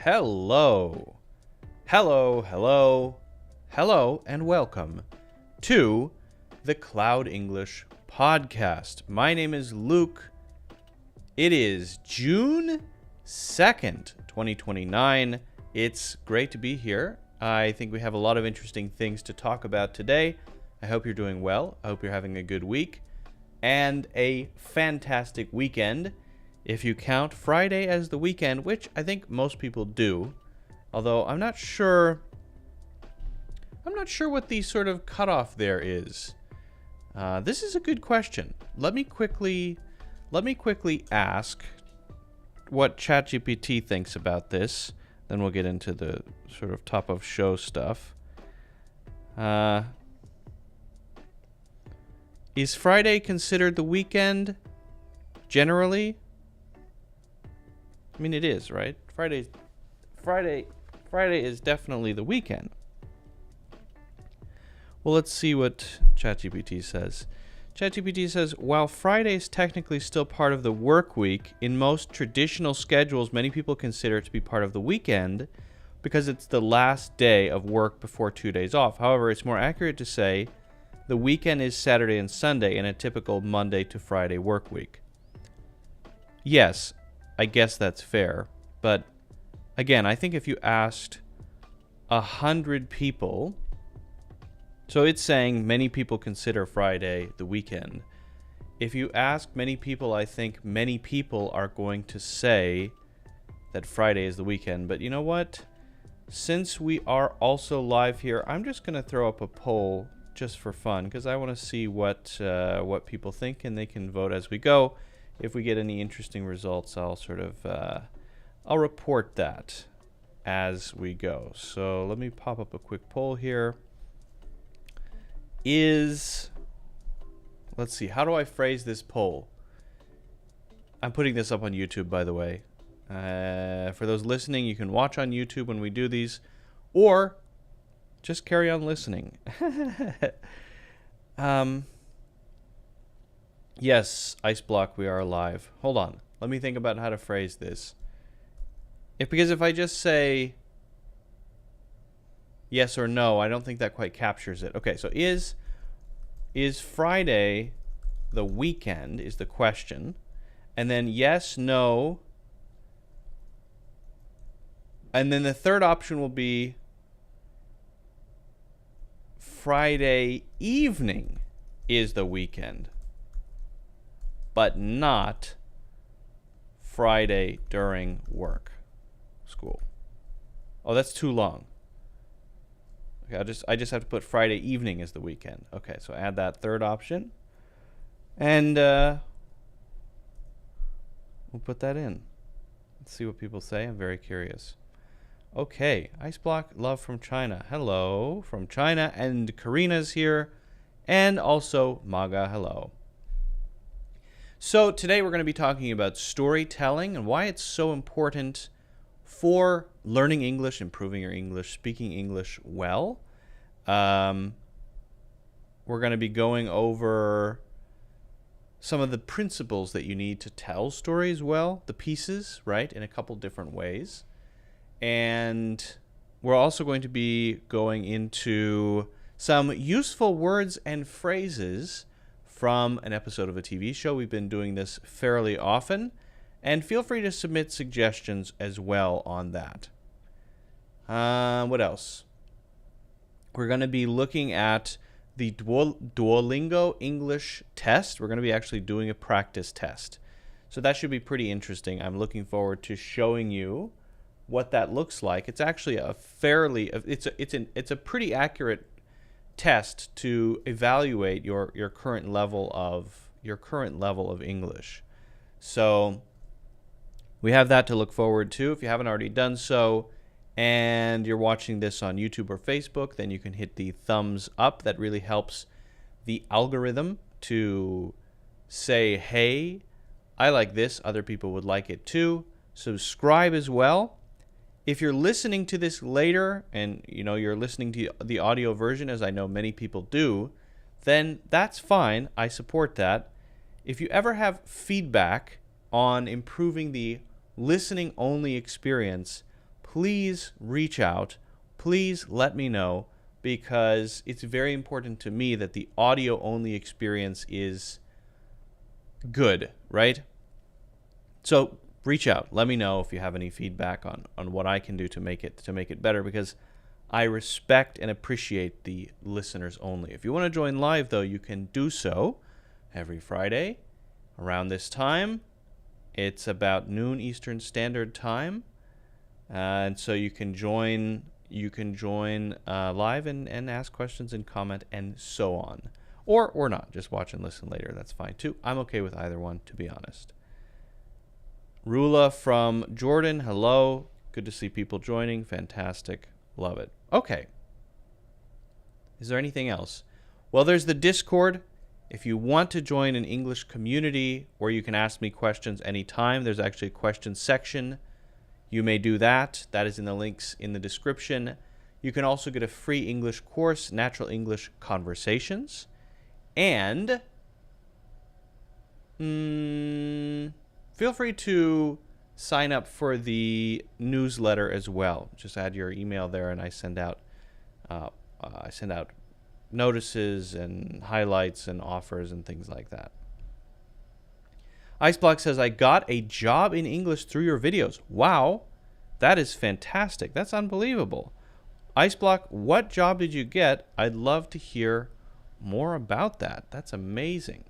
Hello, hello, and welcome to the Cloud English Podcast. My name is Luke. It is June 2nd, 2029. It's great to be here. I think we have a lot of interesting things to talk about today. I hope you're doing well. I hope you're having a good week and a fantastic weekend. If you count Friday as the weekend, which I think most people do, although I'm not sure what the sort of cutoff there is. This is a good question. Let me quickly ask what ChatGPT thinks about this. Then we'll get into the sort of top of show stuff. Is Friday considered the weekend generally? I mean, it is, right? Friday is definitely the weekend. Well, let's see what ChatGPT says. ChatGPT says, while Friday is technically still part of the work week, in most traditional schedules, many people consider it to be part of the weekend because it's the last day of work before 2 days off. However, it's more accurate to say the weekend is Saturday and Sunday in a typical Monday to Friday work week. Yes, I guess that's fair. But again, I think if you asked 100 people, so it's saying many people consider Friday the weekend. If you ask many people, I think many people are going to say that Friday is the weekend. But you know what? Since we are also live here, I'm just going to throw up a poll just for fun because I want to see what people think, and they can vote as we go. If we get any interesting results, I'll I'll report that as we go. So let me pop up a quick poll here. Let's see, how do I phrase this poll? I'm putting this up on YouTube, by the way. For those listening, you can watch on YouTube when we do these, or just carry on listening. Yes, Ice Block, we are live. Hold on. Let me think about how to phrase this. Because if I just say yes or no, I don't think that quite captures it. Okay, so is Friday the weekend is the question. And then yes, no. And then the third option will be Friday evening is the weekend, but not Friday during work, school. Oh, that's too long. Okay, I just have to put Friday evening as the weekend. Okay, so add that third option, and we'll put that in. Let's see what people say. I'm very curious. Okay, Ice Block, love from China. Hello from China, and Karina's here, and also Maga, hello. So today we're going to be talking about storytelling and why it's so important for learning English, improving your English, speaking English well. We're going to be going over some of the principles that you need to tell stories well, the pieces, right, in a couple different ways. And we're also going to be going into some useful words and phrases from an episode of a TV show. We've been doing this fairly often, and feel free to submit suggestions as well on that. What else? We're going to be looking at the Duolingo English Test. We're going to be actually doing a practice test. So that should be pretty interesting. I'm looking forward to showing you what that looks like. It's actually it's a pretty accurate test to evaluate your current level of English. So we have that to look forward to. If you haven't already done so and you're watching this on YouTube or Facebook, then you can hit the thumbs up. That really helps the algorithm to say, hey, I like this, other people would like it too. Subscribe as well. If you're listening to this later and you're listening to the audio version, as I know many people do, then that's fine. I support that. If you ever have feedback on improving the listening only experience, please reach out. Please let me know, because it's very important to me that the audio-only experience is good, right? So reach out. Let me know if you have any feedback on what I can do to make it better, because I respect and appreciate the listeners only. If you want to join live, though, you can do so every Friday around this time. It's about noon Eastern Standard Time, and so you can join live and ask questions and comment and so on, or not. Just watch and listen later. That's fine too. I'm okay with either one, to be honest. Rula from Jordan, hello. Good to see people joining. Fantastic. Love it. Okay. Is there anything else? Well, there's the Discord. If you want to join an English community where you can ask me questions anytime, there's actually a question section. You may do that. That is in the links in the description. You can also get a free English course, Natural English Conversations. And feel free to sign up for the newsletter as well. Just add your email there, and I send out notices and highlights and offers and things like that. Iceblock says, I got a job in English through your videos. Wow, that is fantastic. That's unbelievable. Iceblock, what job did you get? I'd love to hear more about that. That's amazing.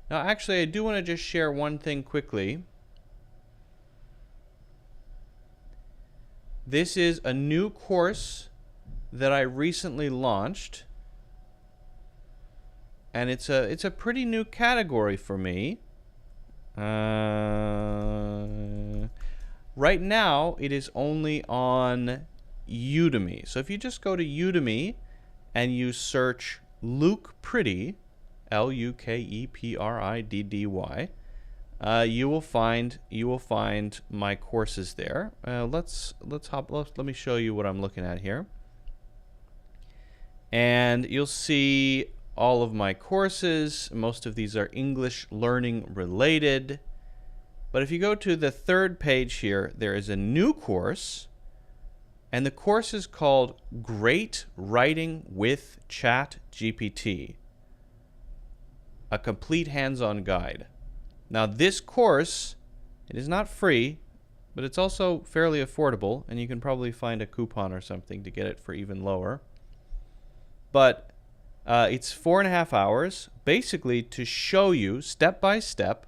Now, actually, I do want to just share one thing quickly. This is a new course that I recently launched, and it's a pretty new category for me. Right now, it is only on Udemy. So if you just go to Udemy and you search Luke Pretty, LUKEPRIDDY, you will find my courses there. Let me show you what I'm looking at here, and you'll see all of my courses. Most of these are English learning related. But if you go to the third page here, there is a new course, and the course is called Great Writing with ChatGPT, a complete hands-on guide. Now, this course, it is not free, but it's also fairly affordable, and you can probably find a coupon or something to get it for even lower. But it's 4.5 hours, basically to show you step by step,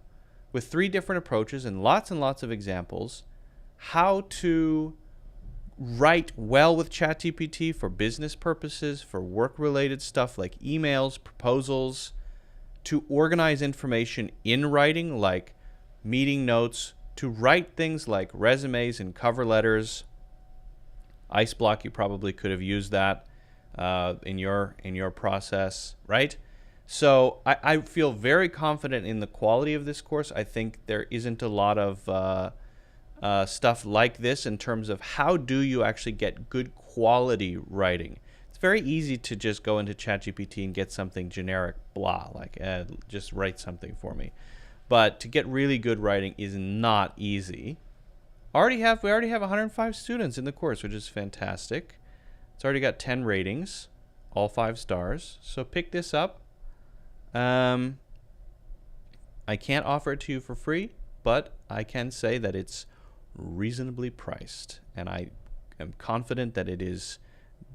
with 3 different approaches and lots of examples, how to write well with ChatGPT for business purposes, for work-related stuff like emails, proposals, to organize information in writing like meeting notes, to write things like resumes and cover letters. Iceblock, you probably could have used that in your process, right? So I feel very confident in the quality of this course. I think there isn't a lot of stuff like this in terms of how do you actually get good quality writing. It's very easy to just go into ChatGPT and get something generic, blah, like just write something for me. But to get really good writing is not easy. We already have 105 students in the course, which is fantastic. It's already got 10 ratings, all 5 stars. So pick this up. I can't offer it to you for free, but I can say that it's reasonably priced, and I am confident that it is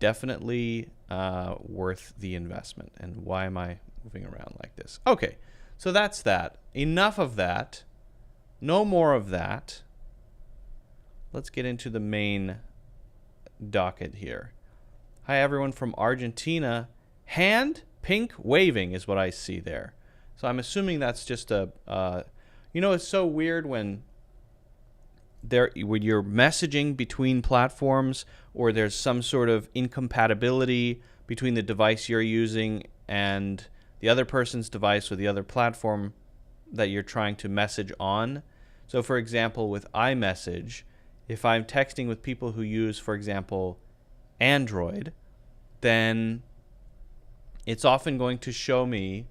definitely worth the investment. And why am I moving around like this? Okay, so that's that. Enough of that. No more of that. Let's get into the main docket here. Hi, everyone from Argentina. Hand pink waving is what I see there. So I'm assuming that's just it's so weird when you're messaging between platforms, or there's some sort of incompatibility between the device you're using and the other person's device or the other platform that you're trying to message on. So for example, with iMessage, if I'm texting with people who use, for example, Android, then it's often going to show me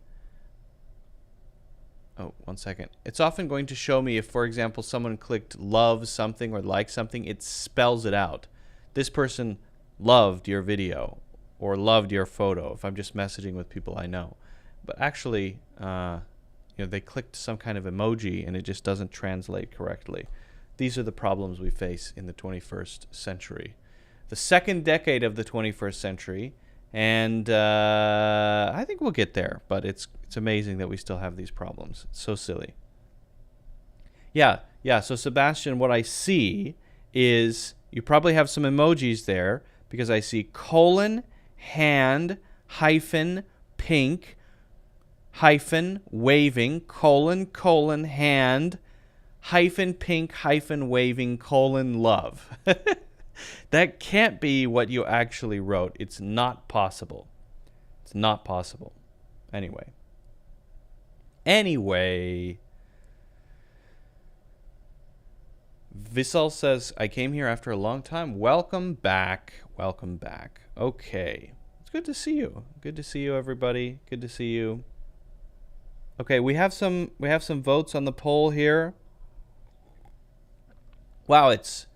Oh, 1 second. It's often going to show me if, for example, someone clicked love something or like something, it spells it out. This person loved your video or loved your photo if I'm just messaging with people I know. But actually, they clicked some kind of emoji and it just doesn't translate correctly. These are the problems we face in the 21st century. The second decade of the 21st century, and I think we'll get there, but it's amazing that we still have these problems. It's so silly. Yeah, so Sebastian, what I see is you probably have some emojis there because I see colon, hand, hyphen, pink, hyphen, waving, colon, hand, hyphen, pink, hyphen, waving, love. That can't be what you actually wrote. It's not possible. It's not possible. Anyway. Vissal says, I came here after a long time. Welcome back. Okay. It's good to see you. Good to see you, everybody. Good to see you. Okay, we have some votes on the poll here. Wow, it's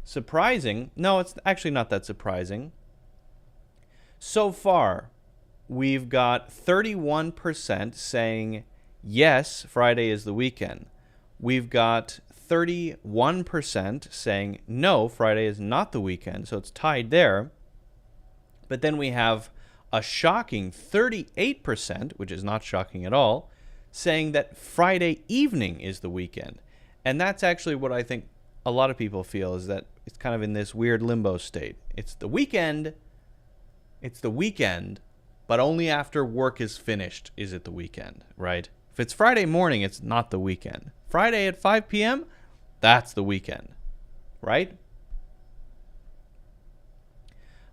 surprising. No, it's actually not that surprising. So far, we've got 31% saying yes, Friday is the weekend. We've got 31% saying no, Friday is not the weekend. So it's tied there. But then we have a shocking 38%, which is not shocking at all, saying that Friday evening is the weekend. And that's actually what I think a lot of people feel, is that it's kind of in this weird limbo state. It's the weekend, but only after work is finished is it the weekend, right? If it's Friday morning, it's not the weekend. Friday at 5 p.m., that's the weekend, right?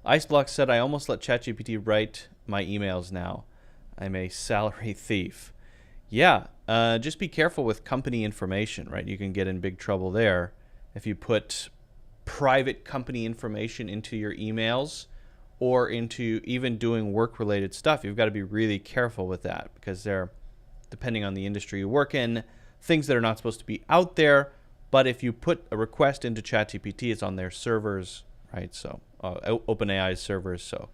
Iceblock said, I almost let ChatGPT write my emails now. I'm a salary thief. Yeah, just be careful with company information, right? You can get in big trouble there. If you put private company information into your emails or into even doing work-related stuff, you've got to be really careful with that because they're, depending on the industry you work in, things that are not supposed to be out there. But if you put a request into ChatGPT, it's on their servers, right? So OpenAI's servers, so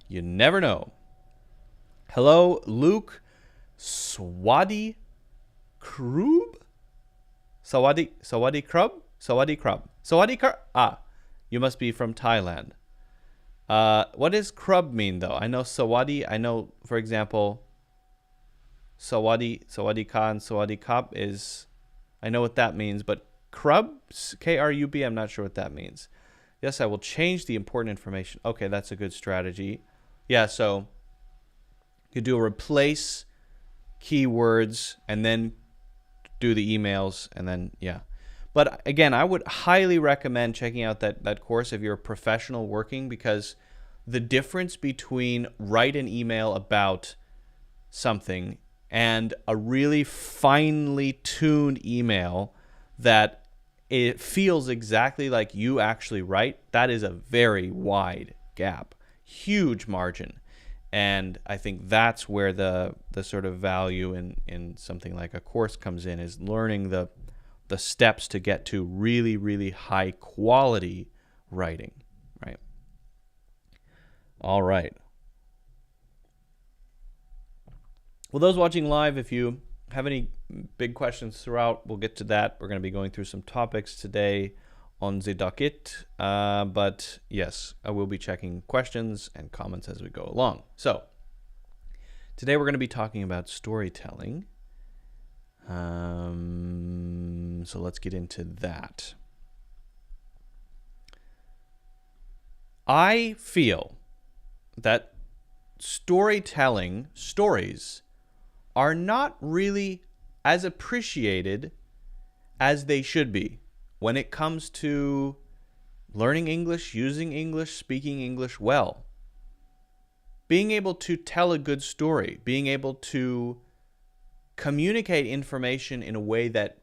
you never know. Hello, Luke Swadi Krub? Sawadi Krub? Sawadi Krub. Ah, you must be from Thailand. What does Krub mean, though? I know Sawadi. I know, for example, Sawadi Khan, Sawadi Kap is, I know what that means, but Krub, Krub, I'm not sure what that means. Yes, I will change the important information. Okay, that's a good strategy. Yeah, so you do a replace keywords and then do the emails and then, yeah. But again, I would highly recommend checking out that course if you're a professional working, because the difference between write an email about something and a really finely tuned email that it feels exactly like you actually write, that is a very wide gap, huge margin. And I think that's where the sort of value in something like a course comes in, is learning the steps to get to really, really high quality writing, right? All right. Well, those watching live, if you have any big questions throughout, we'll get to that. We're going to be going through some topics today on the docket. But yes, I will be checking questions and comments as we go along. So today we're going to be talking about storytelling. So let's get into that. I feel that storytelling, stories, are not really as appreciated as they should be when it comes to learning English, using English, speaking English well. Being able to tell a good story, being able to communicate information in a way that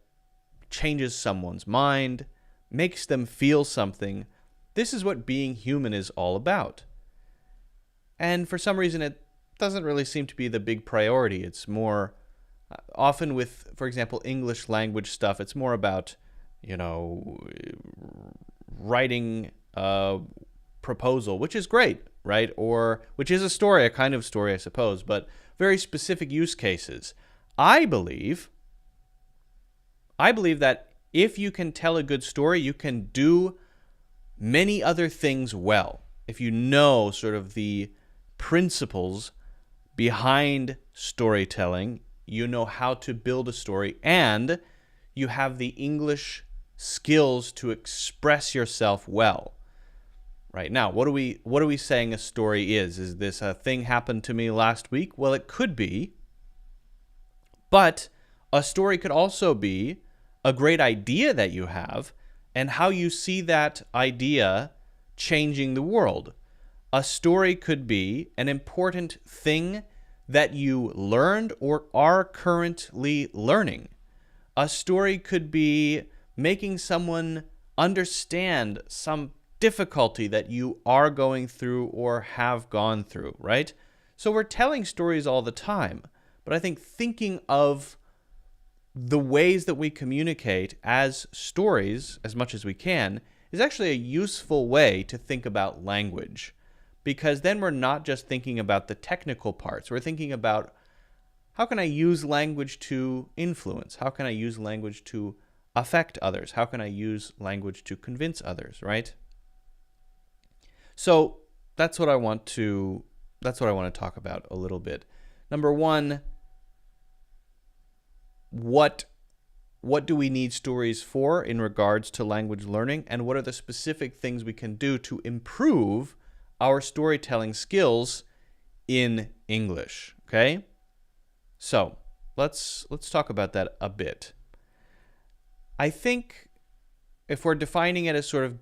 changes someone's mind, makes them feel something. This is what being human is all about. And for some reason, it doesn't really seem to be the big priority. It's more Often with, for example, English language stuff, it's more about, writing a proposal, which is great, right? Or which is a story, a kind of story, I suppose, but very specific use cases. I believe that if you can tell a good story, you can do many other things well. If you know sort of the principles behind storytelling, you know how to build a story, and you have the English skills to express yourself well. Right now, what are we saying a story is? Is this a thing happened to me last week? Well, it could be, but a story could also be a great idea that you have and how you see that idea changing the world. A story could be an important thing that you learned or are currently learning. A story could be making someone understand some difficulty that you are going through or have gone through, right? So we're telling stories all the time, but I think thinking of the ways that we communicate as stories as much as we can is actually a useful way to think about language, because then we're not just thinking about the technical parts. We're thinking about, how can I use language to influence? How can I use language to affect others? How can I use language to convince others, right? So that's what I want to talk about a little bit. Number one, what do we need stories for in regards to language learning, and what are the specific things we can do to improve our storytelling skills in English, okay? So let's talk about that a bit. I think if we're defining it as sort of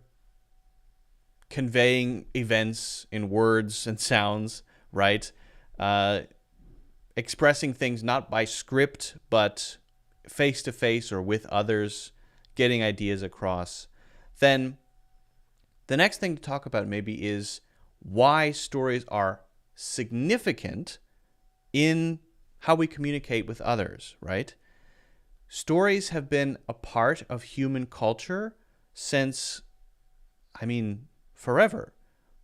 conveying events in words and sounds, right? Expressing things not by script, but face-to-face or with others, getting ideas across, then the next thing to talk about maybe is why stories are significant in how we communicate with others, right? Stories have been a part of human culture since, forever,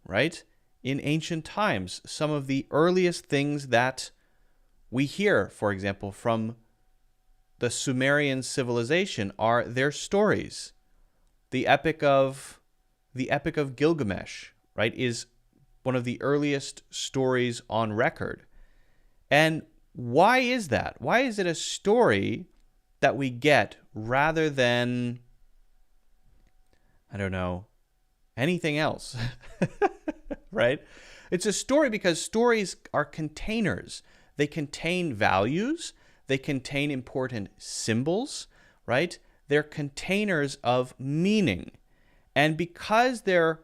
right? In ancient times, some of the earliest things that we hear, for example, from the Sumerian civilization are their stories. The Epic of Gilgamesh, right, is one of the earliest stories on record. And why is that? Why is it a story that we get rather than, I don't know, anything else? Right? It's a story because stories are containers. They contain values. They contain important symbols, right? They're containers of meaning. And because they're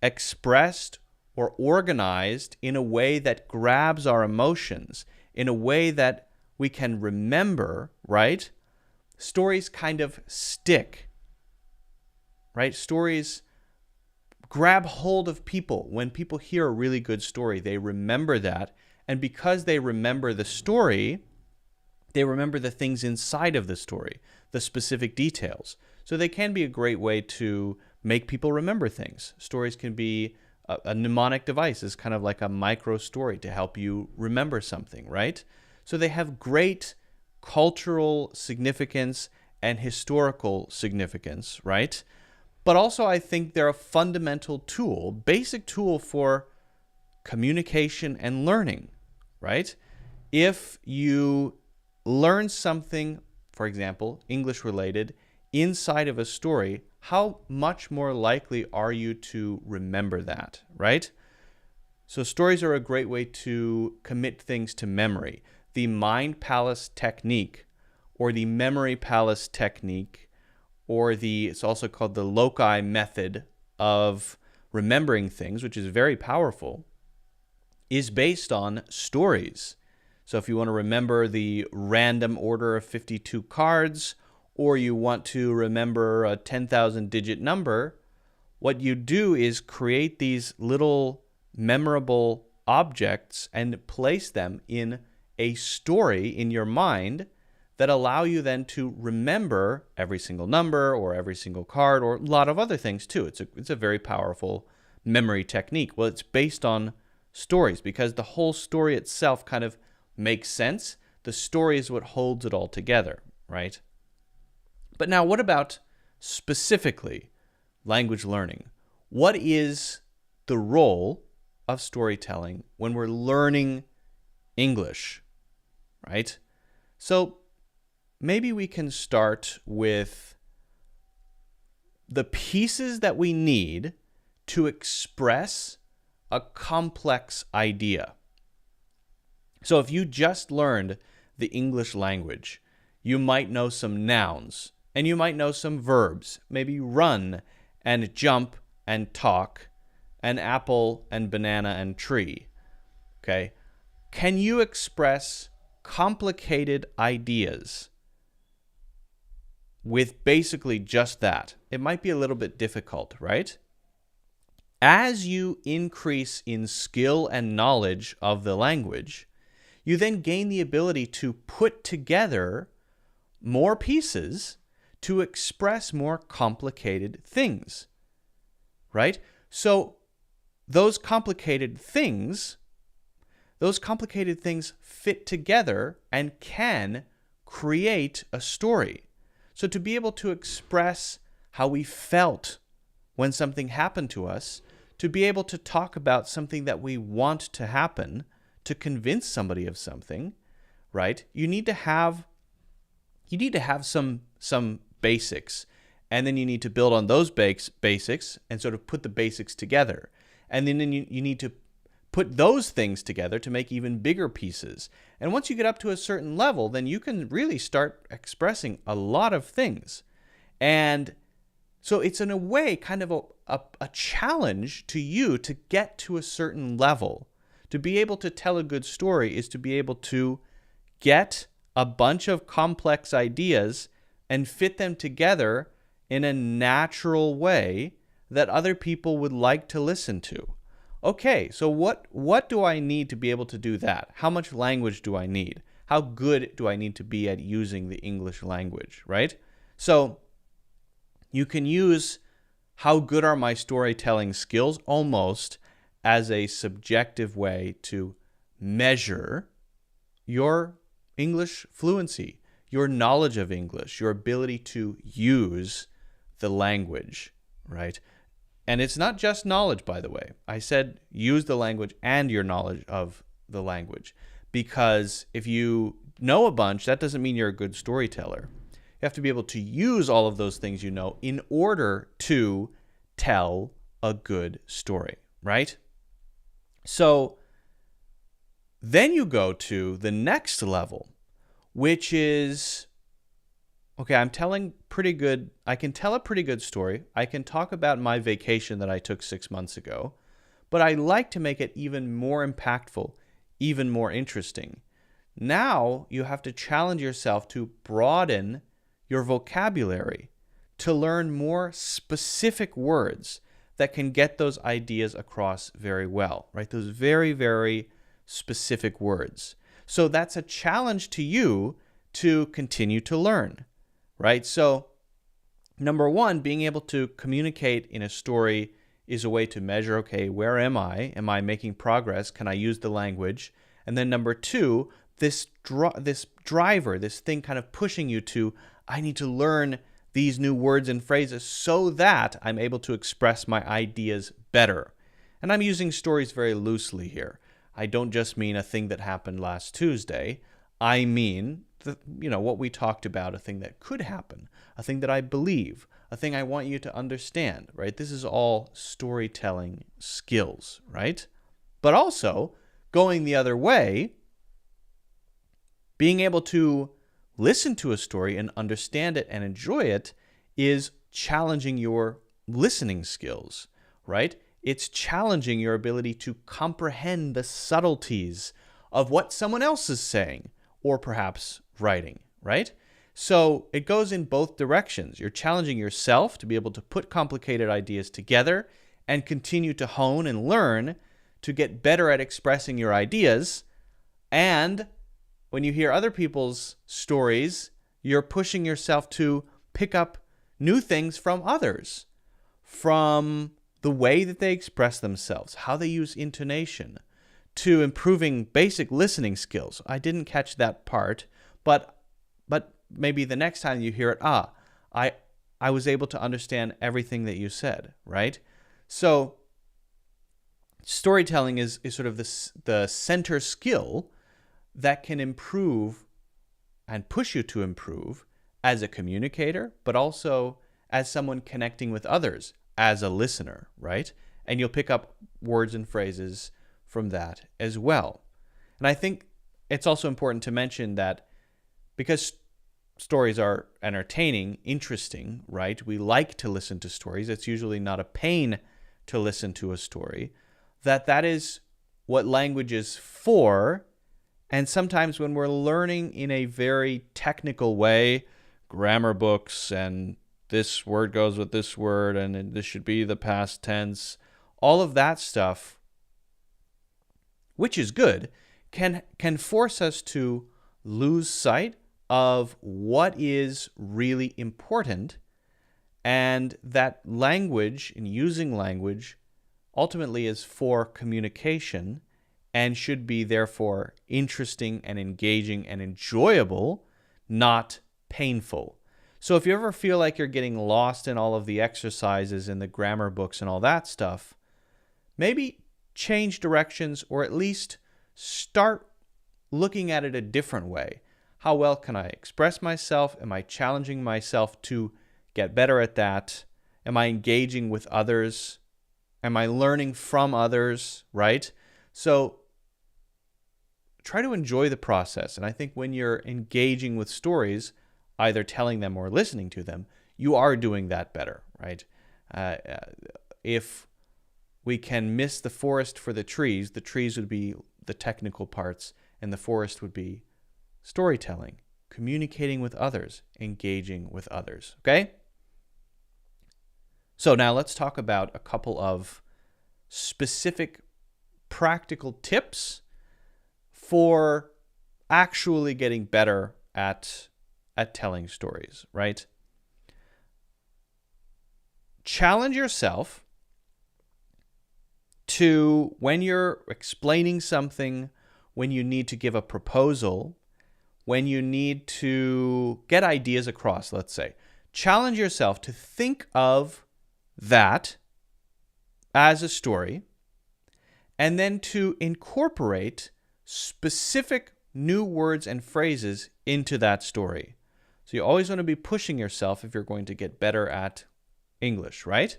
expressed or organized in a way that grabs our emotions, in a way that we can remember, right? Stories kind of stick, right? Stories grab hold of people. When people hear a really good story, they remember that. And because they remember the story, they remember the things inside of the story, the specific details. So they can be a great way to make people remember things. Stories can be a mnemonic device, is kind of like a micro story to help you remember something, right? So they have great cultural significance and historical significance, right? But also I think they're a fundamental tool, basic tool for communication and learning, right? If you learn something, for example, English related, inside of a story, how much more likely are you to remember that, right? So stories are a great way to commit things to memory. The mind palace technique, or the memory palace technique, or it's also called the loci method of remembering things, which is very powerful, is based on stories. So if you want to remember the random order of 52 cards, or you want to remember a 10,000 digit number, what you do is create these little memorable objects and place them in a story in your mind that allow you then to remember every single number or every single card or a lot of other things too. It's a very powerful memory technique. Well, it's based on stories because the whole story itself kind of makes sense. The story is what holds it all together, right? But now what about specifically language learning? What is the role of storytelling when we're learning English, right? So maybe we can start with the pieces that we need to express a complex idea. So if you just learned the English language, you might know some nouns and you might know some verbs, maybe run and jump and talk, and apple and banana and tree. Okay? Can you express complicated ideas with basically just that? It might be a little bit difficult, right? As you increase in skill and knowledge of the language, you then gain the ability to put together more pieces to express more complicated things, right? So those complicated things fit together and can create a story. So to be able to express how we felt when something happened to us, to be able to talk about something that we want to happen, to convince somebody of something, right? You need to have some basics, and then you need to build on those basics and sort of put the basics together. And then you need to put those things together to make even bigger pieces. And once you get up to a certain level, then you can really start expressing a lot of things. And so it's in a way kind of a challenge to you to get to a certain level. To be able to tell a good story is to be able to get a bunch of complex ideas and fit them together in a natural way that other people would like to listen to. Okay, so what do I need to be able to do that? How much language do I need? How good do I need to be at using the English language, right? So you can use how good are my storytelling skills almost as a subjective way to measure your English fluency, your knowledge of English, your ability to use the language, right? And it's not just knowledge, by the way. I said use the language and your knowledge of the language. Because if you know a bunch, that doesn't mean you're a good storyteller. You have to be able to use all of those things you know in order to tell a good story, right? So then you go to the next level, which is, okay, I can tell a pretty good story. I can talk about my vacation that I took 6 months ago, but I like to make it even more impactful, even more interesting. Now you have to challenge yourself to broaden your vocabulary, to learn more specific words that can get those ideas across very well, right? Those very, very specific words. So that's a challenge to you to continue to learn, right? So number one, being able to communicate in a story is a way to measure, okay, where am I? Am I making progress? Can I use the language? And then number two, this driver, this thing kind of pushing you to, I need to learn these new words and phrases so that I'm able to express my ideas better. And I'm using stories very loosely here. I don't just mean a thing that happened last Tuesday. I mean, what we talked about, a thing that could happen, a thing that I believe, a thing I want you to understand, right? This is all storytelling skills, right? But also, going the other way, being able to listen to a story and understand it and enjoy it is challenging your listening skills, right? It's challenging your ability to comprehend the subtleties of what someone else is saying or perhaps writing, right? So it goes in both directions. You're challenging yourself to be able to put complicated ideas together and continue to hone and learn to get better at expressing your ideas, and when you hear other people's stories, you're pushing yourself to pick up new things from others, from the way that they express themselves, how they use intonation, to improving basic listening skills. I didn't catch that part, but maybe the next time you hear it, I was able to understand everything that you said, right? So storytelling is sort of the center skill that can improve and push you to improve as a communicator, but also as someone connecting with others, as a listener, right? And you'll pick up words and phrases from that as well. And I think it's also important to mention that because stories are entertaining, interesting, right? We like to listen to stories. It's usually not a pain to listen to a story. That is what language is for. And sometimes when we're learning in a very technical way, grammar books and this word goes with this word and this should be the past tense, all of that stuff, which is good, can force us to lose sight of what is really important, and that language and using language ultimately is for communication and should be therefore interesting and engaging and enjoyable, not painful. So if you ever feel like you're getting lost in all of the exercises in the grammar books and all that stuff, maybe change directions, or at least start looking at it a different way. How well can I express myself? Am I challenging myself to get better at that? Am I engaging with others? Am I learning from others, right? So try to enjoy the process. And I think when you're engaging with stories, either telling them or listening to them, you are doing that better, right? If we can miss the forest for the trees would be the technical parts, and the forest would be storytelling, communicating with others, engaging with others, okay? So now let's talk about a couple of specific practical tips for actually getting better at telling stories, right? Challenge yourself to, when you're explaining something, when you need to give a proposal, when you need to get ideas across, let's say, challenge yourself to think of that as a story, and then to incorporate specific new words and phrases into that story. So you always want to be pushing yourself if you're going to get better at English, right?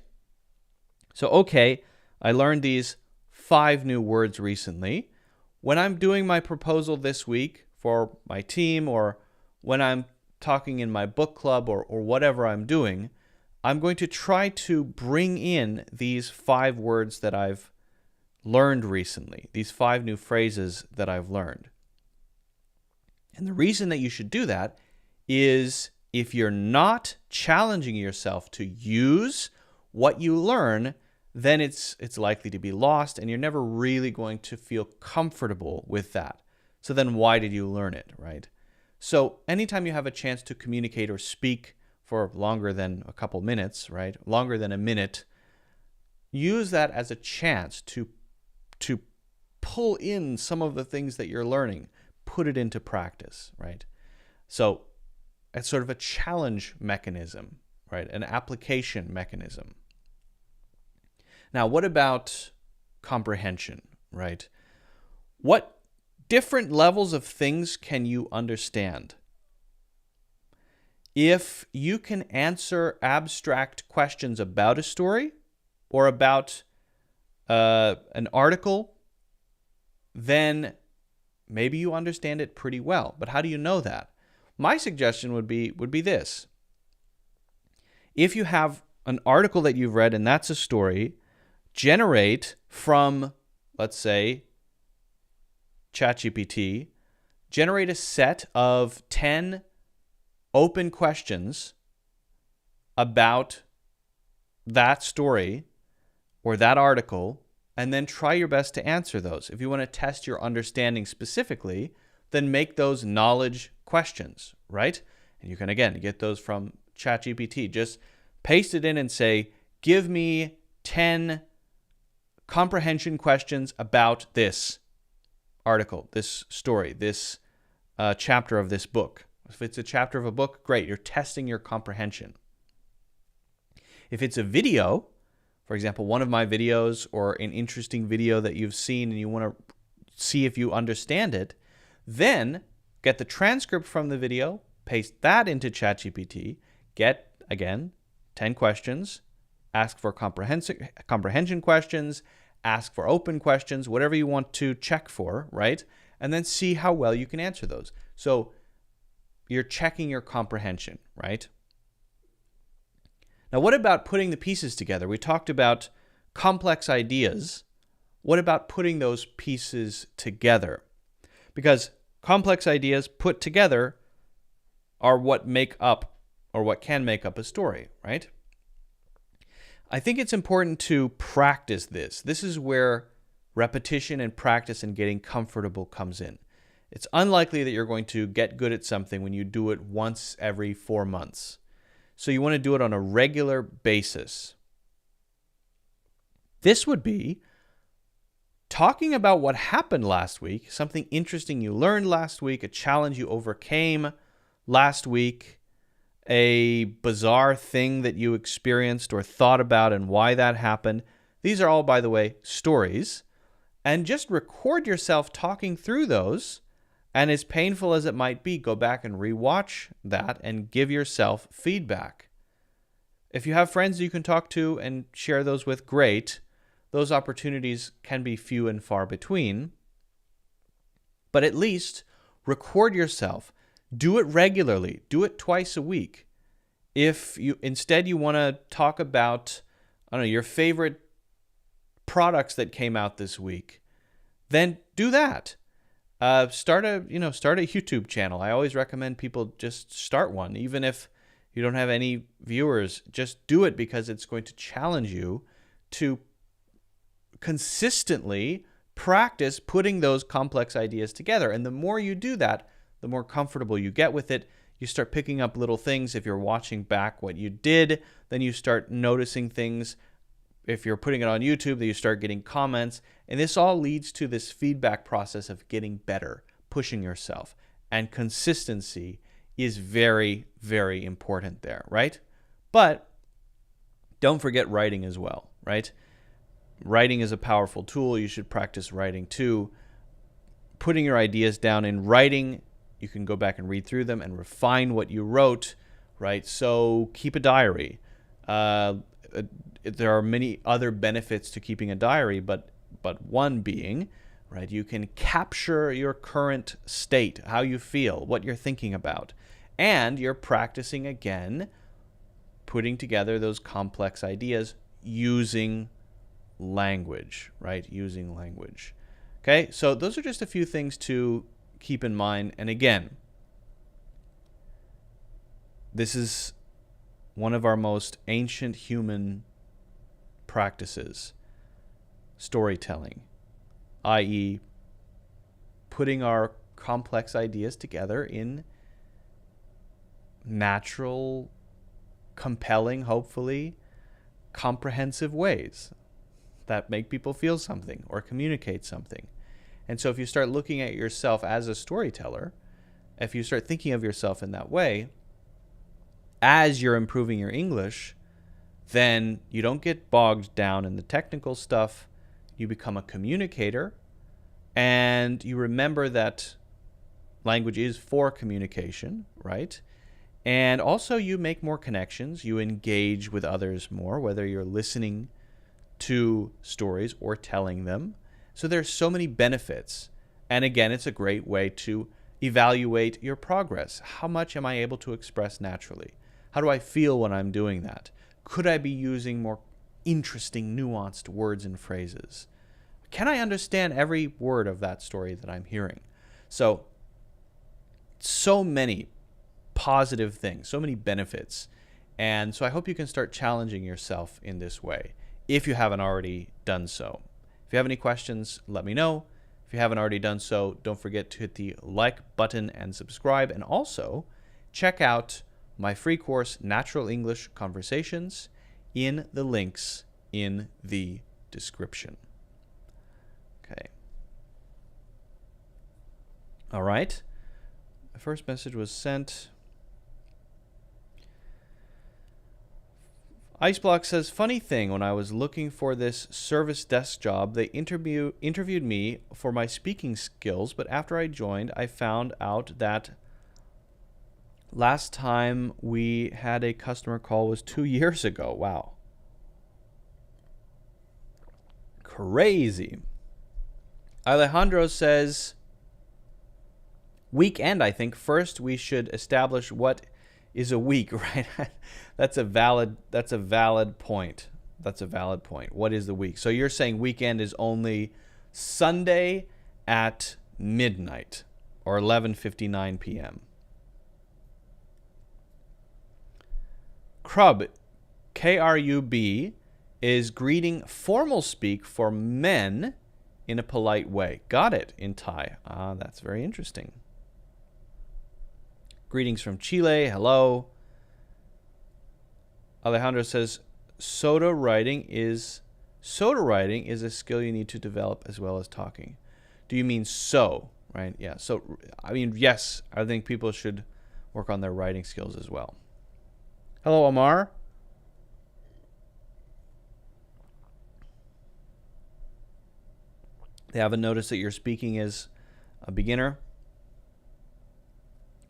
So, okay, I learned these 5 new words recently. When I'm doing my proposal this week for my team, or when I'm talking in my book club, or whatever I'm doing, I'm going to try to bring in these 5 words that I've learned recently, these 5 new phrases that I've learned. And the reason that you should do that is if you're not challenging yourself to use what you learn, then it's likely to be lost, and you're never really going to feel comfortable with that. So then why did you learn it, right? So anytime you have a chance to communicate or speak for longer than a couple minutes, right? Longer than a minute, use that as a chance to pull in some of the things that you're learning, put it into practice, right? So it's sort of a challenge mechanism, right? An application mechanism. Now, what about comprehension, right? What different levels of things can you understand? If you can answer abstract questions about a story or about an article, then maybe you understand it pretty well. But how do you know that? My suggestion would be this. If you have an article that you've read and that's a story, generate from, let's say, ChatGPT, generate a set of 10 open questions about that story or that article, and then try your best to answer those. If you want to test your understanding specifically, then make those knowledge questions, right? And you can, again, get those from ChatGPT. Just paste it in and say, give me 10 comprehension questions about this article, this story, this chapter of this book. If it's a chapter of a book, great. You're testing your comprehension. If it's a video, for example, one of my videos or an interesting video that you've seen and you want to see if you understand it, then get the transcript from the video, paste that into ChatGPT, get, again, 10 questions, ask for comprehension questions, ask for open questions, whatever you want to check for, right? And then see how well you can answer those. So you're checking your comprehension, right? Now, what about putting the pieces together? We talked about complex ideas. What about putting those pieces together? Because complex ideas put together are what make up, or what can make up a story, right? I think it's important to practice this. This is where repetition and practice and getting comfortable comes in. It's unlikely that you're going to get good at something when you do it once every 4 months. So you want to do it on a regular basis. This would be talking about what happened last week, something interesting you learned last week, a challenge you overcame last week, a bizarre thing that you experienced or thought about and why that happened. These are all, by the way, stories. And just record yourself talking through those. And as painful as it might be, go back and rewatch that and give yourself feedback. If you have friends you can talk to and share those with, great. Those opportunities can be few and far between. But at least record yourself. Do it regularly. Do it twice a week. If you instead you want to talk about, I don't know, your favorite products that came out this week, then do that. Start a YouTube channel. I always recommend people just start one, even if you don't have any viewers. Just do it because it's going to challenge you to consistently practice putting those complex ideas together. And the more you do that, the more comfortable you get with it. You start picking up little things. If you're watching back what you did, then you start noticing things. If you're putting it on YouTube, then you start getting comments. And this all leads to this feedback process of getting better, pushing yourself. And consistency is very, very important there, right? But don't forget writing as well, right? Writing is a powerful tool. You should practice writing too. Putting your ideas down in writing, you can go back and read through them and refine what you wrote, right? So keep a diary. There are many other benefits to keeping a diary, but one being, right, you can capture your current state, how you feel, what you're thinking about, and you're practicing again, putting together those complex ideas using language, right? Using language. Okay, so those are just a few things to keep in mind. And again, this is one of our most ancient human practices, storytelling, i.e., putting our complex ideas together in natural, compelling, hopefully, comprehensive ways that make people feel something or communicate something. And so if you start looking at yourself as a storyteller, if you start thinking of yourself in that way, as you're improving your English, then you don't get bogged down in the technical stuff. You become a communicator, and you remember that language is for communication, right? And also you make more connections. You engage with others more, whether you're listening to stories or telling them. So there's so many benefits. And again, it's a great way to evaluate your progress. How much am I able to express naturally? How do I feel when I'm doing that? Could I be using more interesting, nuanced words and phrases? Can I understand every word of that story that I'm hearing? So many positive things, so many benefits. And so I hope you can start challenging yourself in this way if you haven't already done so. If you have any questions, let me know. If you haven't already done so, don't forget to hit the like button and subscribe. And also, check out my free course, Natural English Conversations, in the links in the description. Okay. All right. The first message was sent. Iceblock says, funny thing, when I was looking for this service desk job, they interviewed me for my speaking skills, but after I joined, I found out that last time we had a customer call was 2 years ago. Wow. Crazy. Alejandro says, weekend, I think. First, we should establish what is a week, right? That's a valid point. That's a valid point. What is the week? So you're saying weekend is only Sunday at midnight or 11:59 p.m. Krub, K-R-U-B, is greeting formal speak for men in a polite way. Got it in Thai. Ah, that's very interesting. Greetings from Chile. Hello. Alejandro says, soda writing is a skill you need to develop as well as talking. Do you mean so, right? Yeah. So, I mean, yes, I think people should work on their writing skills as well. Hello, Omar. They haven't noticed that you're speaking as a beginner.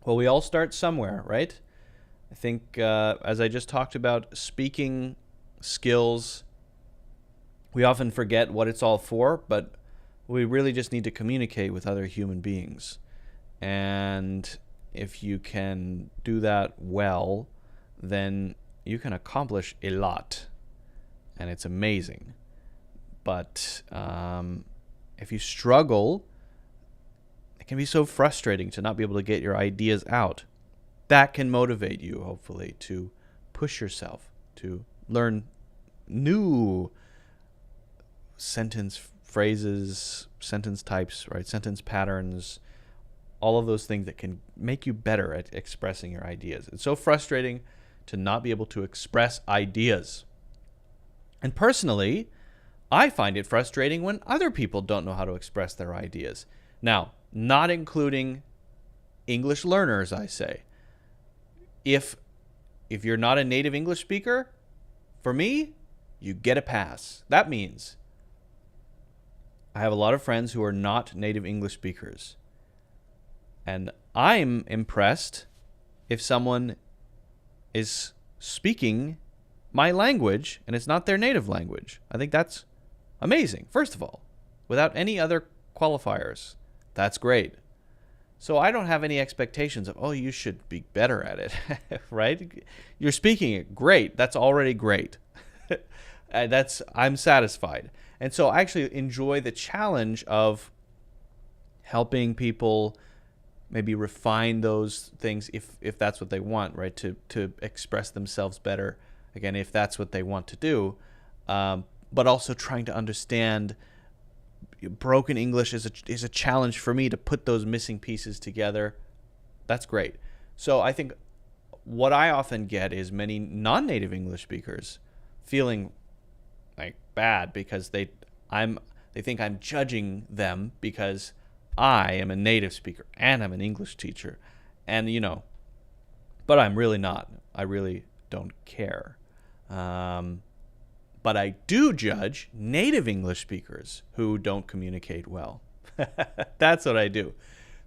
Well, we all start somewhere, right? I think, as I just talked about, speaking skills, we often forget what it's all for, but we really just need to communicate with other human beings. And if you can do that well, then you can accomplish a lot. And it's amazing. But if you struggle, it can be so frustrating to not be able to get your ideas out. That can motivate you, hopefully, to push yourself, to learn new sentence phrases, sentence types, right? Sentence patterns, all of those things that can make you better at expressing your ideas. It's so frustrating to not be able to express ideas. And personally, I find it frustrating when other people don't know how to express their ideas. Now, not including English learners, I say. If you're not a native English speaker, for me, you get a pass. That means I have a lot of friends who are not native English speakers. And I'm impressed if someone is speaking my language and it's not their native language. I think that's amazing, first of all, without any other qualifiers. That's great. So I don't have any expectations of, oh, you should be better at it, right? You're speaking it. Great. That's already great. I'm satisfied. And so I actually enjoy the challenge of helping people maybe refine those things if that's what they want, right? To express themselves better, again, if that's what they want to do. But also trying to understand broken English is a challenge for me to put those missing pieces together. That's great. So I think what I often get is many non-native English speakers feeling like bad because they think I'm judging them because I am a native speaker and I'm an English teacher, and but I'm really not. I really don't care. But I do judge native English speakers who don't communicate well. That's what I do.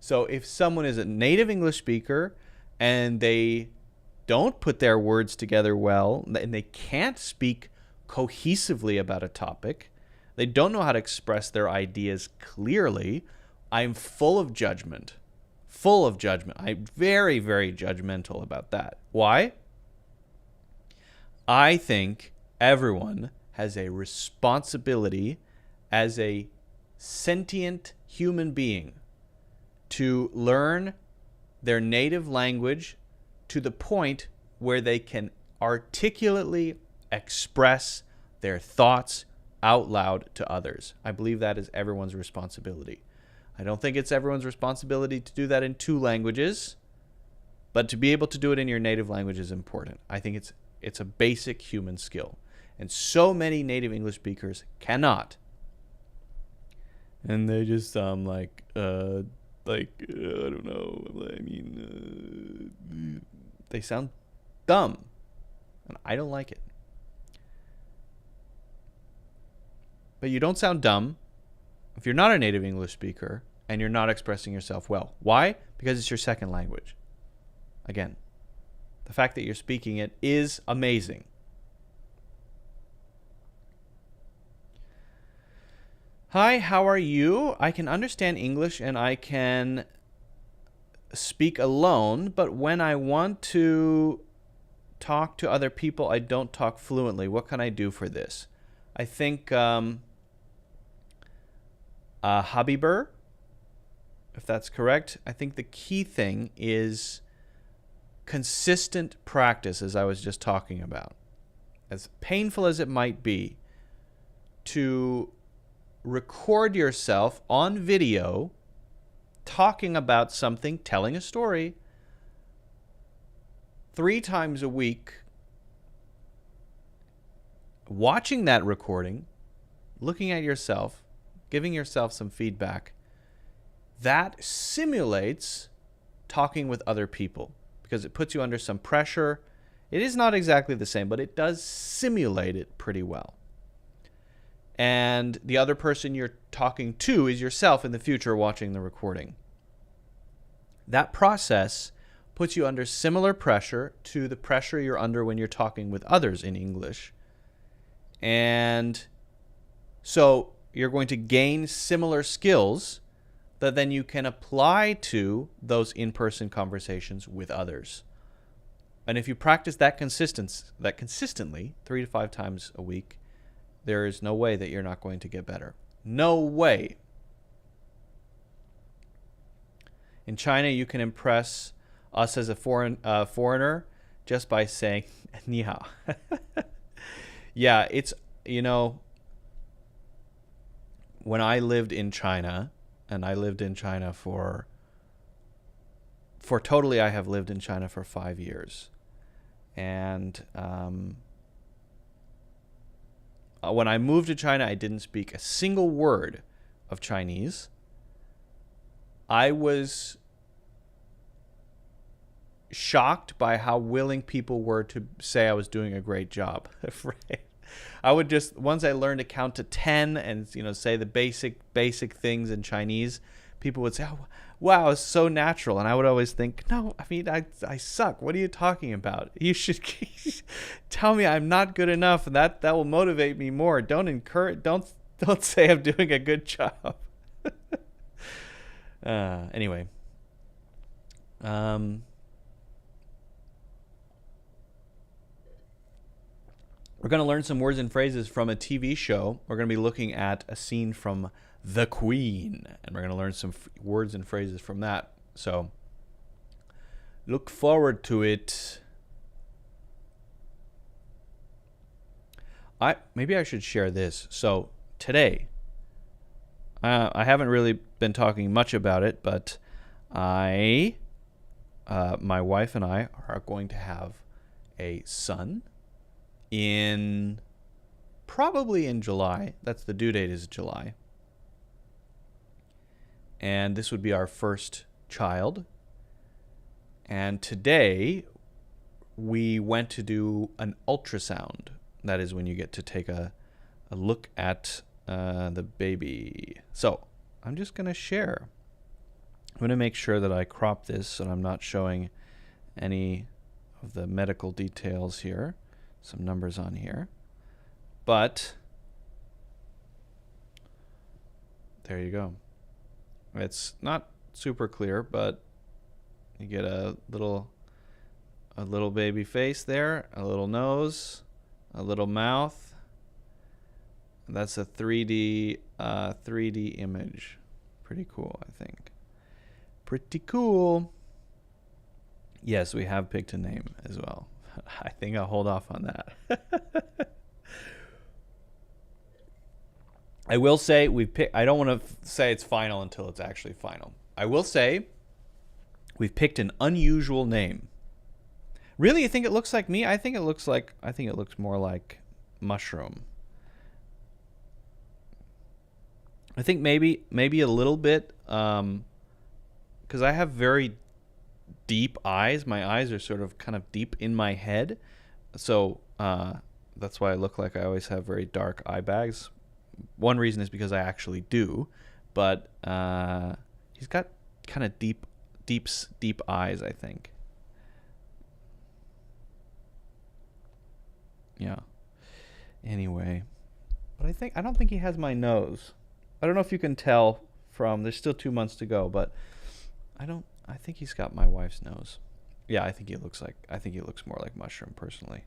So if someone is a native English speaker and they don't put their words together well and they can't speak cohesively about a topic, they don't know how to express their ideas clearly, I'm full of judgment. Full of judgment. I'm very, very judgmental about that. Why? I think everyone has a responsibility as a sentient human being to learn their native language to the point where they can articulately express their thoughts out loud to others. I believe that is everyone's responsibility. I don't think it's everyone's responsibility to do that in 2 languages, but to be able to do it in your native language is important. I think it's a basic human skill. And so many native English speakers cannot. And they just sound like I don't know. I mean, they sound dumb. And I don't like it. But you don't sound dumb if you're not a native English speaker and you're not expressing yourself well. Why? Because it's your second language. Again, the fact that you're speaking it is amazing. Hi, how are you? I can understand English and I can speak alone, but when I want to talk to other people, I don't talk fluently. What can I do for this? I think Habiber, if that's correct, I think the key thing is consistent practice, as I was just talking about. As painful as it might be, to record yourself on video talking about something, telling a story 3 times a week, watching that recording, looking at yourself, giving yourself some feedback, that simulates talking with other people because it puts you under some pressure. It is not exactly the same, but it does simulate it pretty well. And the other person you're talking to is yourself in the future watching the recording. That process puts you under similar pressure to the pressure you're under when you're talking with others in English. And so you're going to gain similar skills that then you can apply to those in-person conversations with others. And if you practice that consistently 3 to 5 times a week, there is no way that you're not going to get better. No way. In China, you can impress us as a foreigner just by saying ni hao. Yeah, it's, when I lived in China, and I lived in China for totally, I have lived in China for 5 years. And when I moved to China, I didn't speak a single word of Chinese. I was shocked by how willing people were to say I was doing a great job. Right? I would just, once I learned to count to 10 and say the basic things in Chinese, people would say, "Oh, wow, it's so natural." And I would always think, "No, I mean, I suck. What are you talking about? You should tell me I'm not good enough, and that will motivate me more. Don't say I'm doing a good job." Anyway. We're going to learn some words and phrases from a TV show. We're going to be looking at a scene from The Queen, and we're going to learn some words and phrases from that. So look forward to it. Maybe I should share this. So today, I haven't really been talking much about it, but my wife and I are going to have a son probably in July. That's the due date, is July. And this would be our first child. And today we went to do an ultrasound. That is when you get to take a look at the baby. So I'm just going to share. I'm going to make sure that I crop this so I'm not showing any of the medical details here. Some numbers on here. But there you go. It's not super clear, but you get a little baby face there, a little nose, a little mouth. That's a 3D image. Pretty cool, I think. Pretty cool. Yes, we have picked a name as well. I think I'll hold off on that. I will say we've picked. I don't want to say it's final until it's actually final. I will say we've picked an unusual name. Really, you think it looks like me? I think it looks more like mushroom. I think maybe a little bit, because I have very deep eyes. My eyes are sort of kind of deep in my head, so that's why I look like I always have very dark eye bags. One reason is because I actually do, but he's got kind of deep eyes, I think. Yeah. Anyway, but I don't think he has my nose. I don't know if you can tell from, there's still 2 months to go, but I think he's got my wife's nose. Yeah, I think he looks more like Mushroom personally.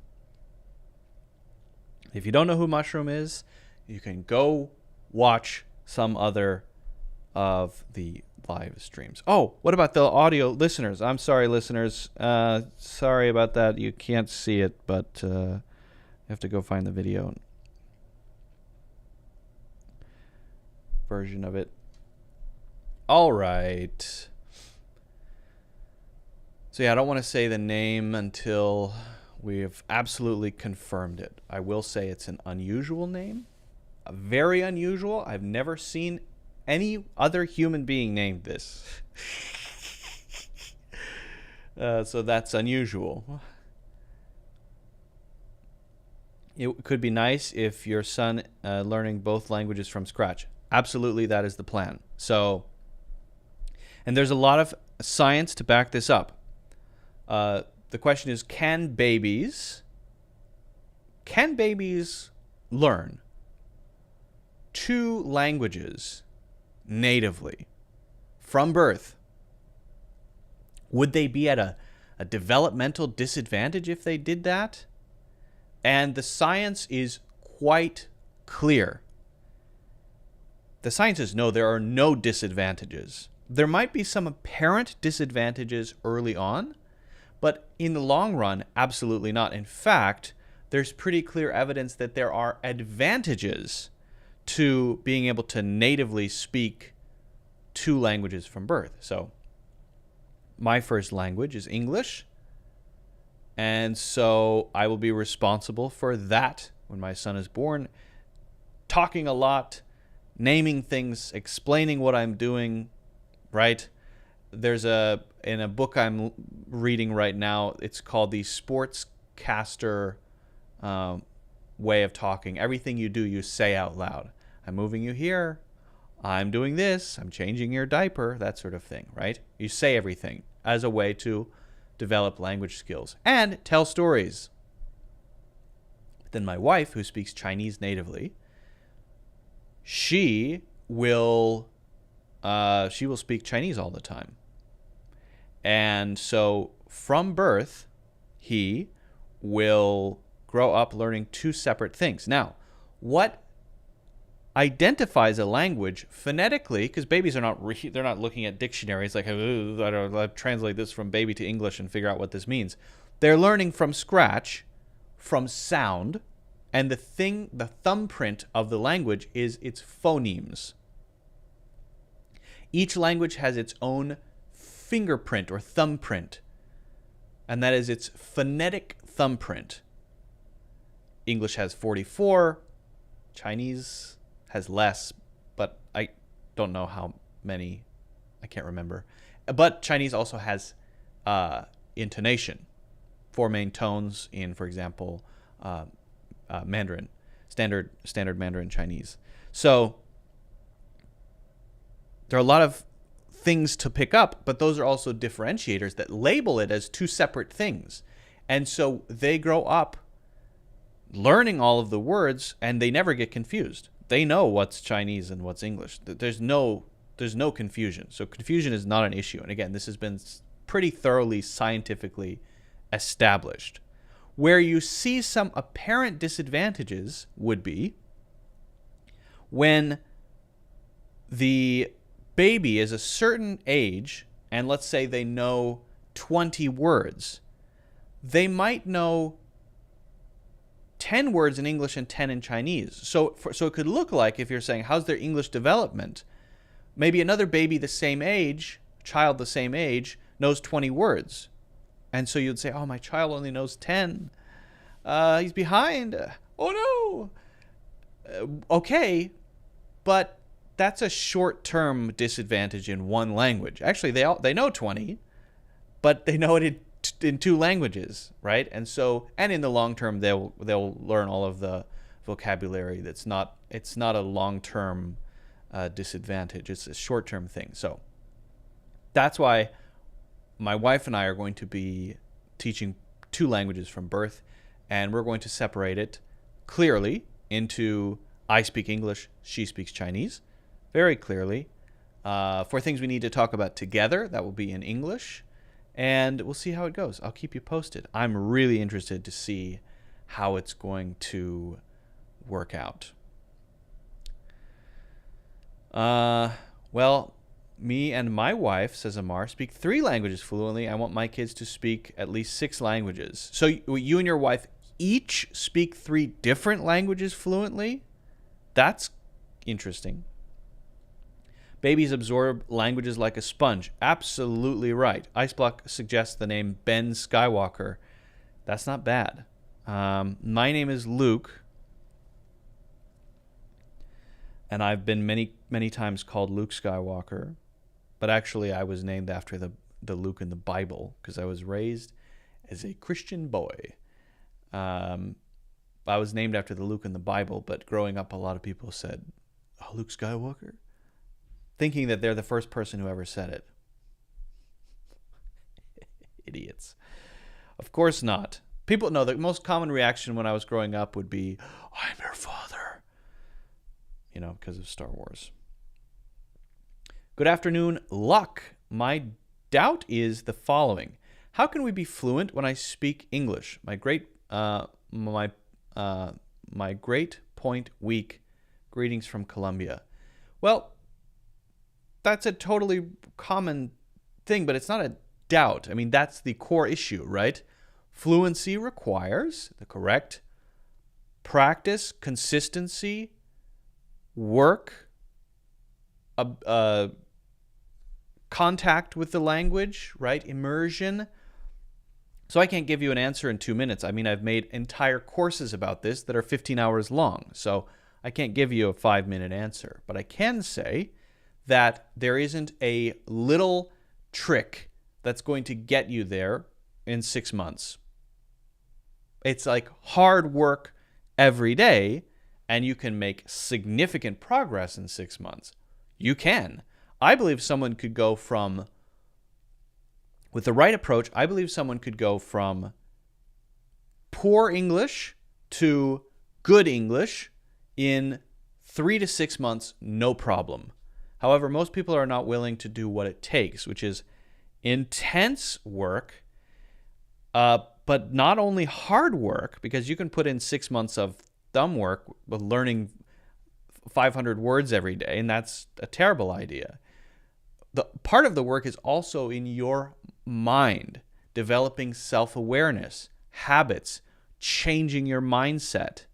If you don't know who Mushroom is, you can go watch some other of the live streams. Oh, what about the audio listeners? I'm sorry, listeners. Sorry about that. You can't see it, but you have to go find the video version of it. All right. So yeah, I don't want to say the name until we've absolutely confirmed it. I will say it's an unusual name. Very unusual. I've never seen any other human being named this. So that's unusual. It could be nice if your son learning both languages from scratch. Absolutely, that is the plan. So, and there's a lot of science to back this up. The question is, can babies learn 2 languages natively from birth? Would they be at a developmental disadvantage if they did that? And the science is quite clear. The science is no, there are no disadvantages. There might be some apparent disadvantages early on, but in the long run, absolutely not. In fact, there's pretty clear evidence that there are advantages to being able to natively speak 2 languages from birth. So my first language is English, and so I will be responsible for that when my son is born, talking a lot, naming things, explaining what I'm doing, right? There's in a book I'm reading right now, it's called the Sportscaster way of talking. Everything you do, you say out loud. I'm moving you here. I'm doing this. I'm changing your diaper, that sort of thing, right? You say everything as a way to develop language skills and tell stories. Then my wife, who speaks Chinese natively, she will speak Chinese all the time. And so from birth, he will grow up learning 2 separate things. Now, what identifies a language phonetically, because babies are they're not looking at dictionaries like, I'll translate this from baby to English and figure out what this means. They're learning from scratch, from sound, and the thumbprint of the language is its phonemes. Each language has its own fingerprint or thumbprint, and that is its phonetic thumbprint. English has 44, Chinese has less, but I don't know how many, I can't remember. But Chinese also has intonation, 4 main tones in, for example, Mandarin, standard Mandarin Chinese. So there are a lot of things to pick up, but those are also differentiators that label it as 2 separate things. And so they grow up learning all of the words, and they never get confused. They know what's Chinese and what's English. There's no confusion. So confusion is not an issue. And again, this has been pretty thoroughly scientifically established. Where you see some apparent disadvantages would be when the baby is a certain age, and let's say they know 20 words. They might know 10 words in English and 10 in Chinese. So it could look like, if you're saying, how's their English development? Maybe another baby the same age, child the same age, knows 20 words. And so you'd say, oh, my child only knows 10. He's behind. Oh, no. Okay, but that's a short-term disadvantage in one language. Actually, they know 20, but they know it in two languages, right? And in the long term, they'll learn all of the vocabulary. It's not a long-term disadvantage. It's a short-term thing. So that's why my wife and I are going to be teaching two languages from birth, and we're going to separate it clearly into I speak English, she speaks Chinese, very clearly. For things we need to talk about together, that will be in English, and we'll see how it goes. I'll keep you posted. I'm really interested to see how it's going to work out. Well, me and my wife, says Amar, speak 3 languages fluently. I want my kids to speak at least 6 languages. So you and your wife each speak 3 different languages fluently? That's interesting. Babies absorb languages like a sponge. Absolutely right. Iceblock suggests the name Ben Skywalker. That's not bad. My name is Luke, and I've been many times called Luke Skywalker. But actually, I was named after the Luke in the Bible because I was raised as a Christian boy. I was named after the Luke in the Bible, but growing up, a lot of people said, "Oh, Luke Skywalker," thinking that they're the first person who ever said it. Idiots. Of course not. People know the most common reaction when I was growing up would be, "I'm your father," because of Star Wars. Good afternoon, Luck. My doubt is the following: how can we be fluent when I speak English? My great point week. Greetings from Colombia. Well, that's a totally common thing, but it's not a doubt. I mean, that's the core issue, right? Fluency requires the correct practice, consistency, work, contact with the language, right? Immersion. So I can't give you an answer in 2 minutes. I mean, I've made entire courses about this that are 15 hours long. So I can't give you a 5-minute answer. But I can say that there isn't a little trick that's going to get you there in 6 months. It's like hard work every day, and you can make significant progress in 6 months. You can. I believe someone could go from, with the right approach, I believe someone could go from poor English to good English in 3 to 6 months, no problem. However, most people are not willing to do what it takes, which is intense work, but not only hard work, because you can put in 6 months of thumb work with learning 500 words every day, and that's a terrible idea. The part of the work is also in your mind, developing self-awareness, habits, changing your mindset,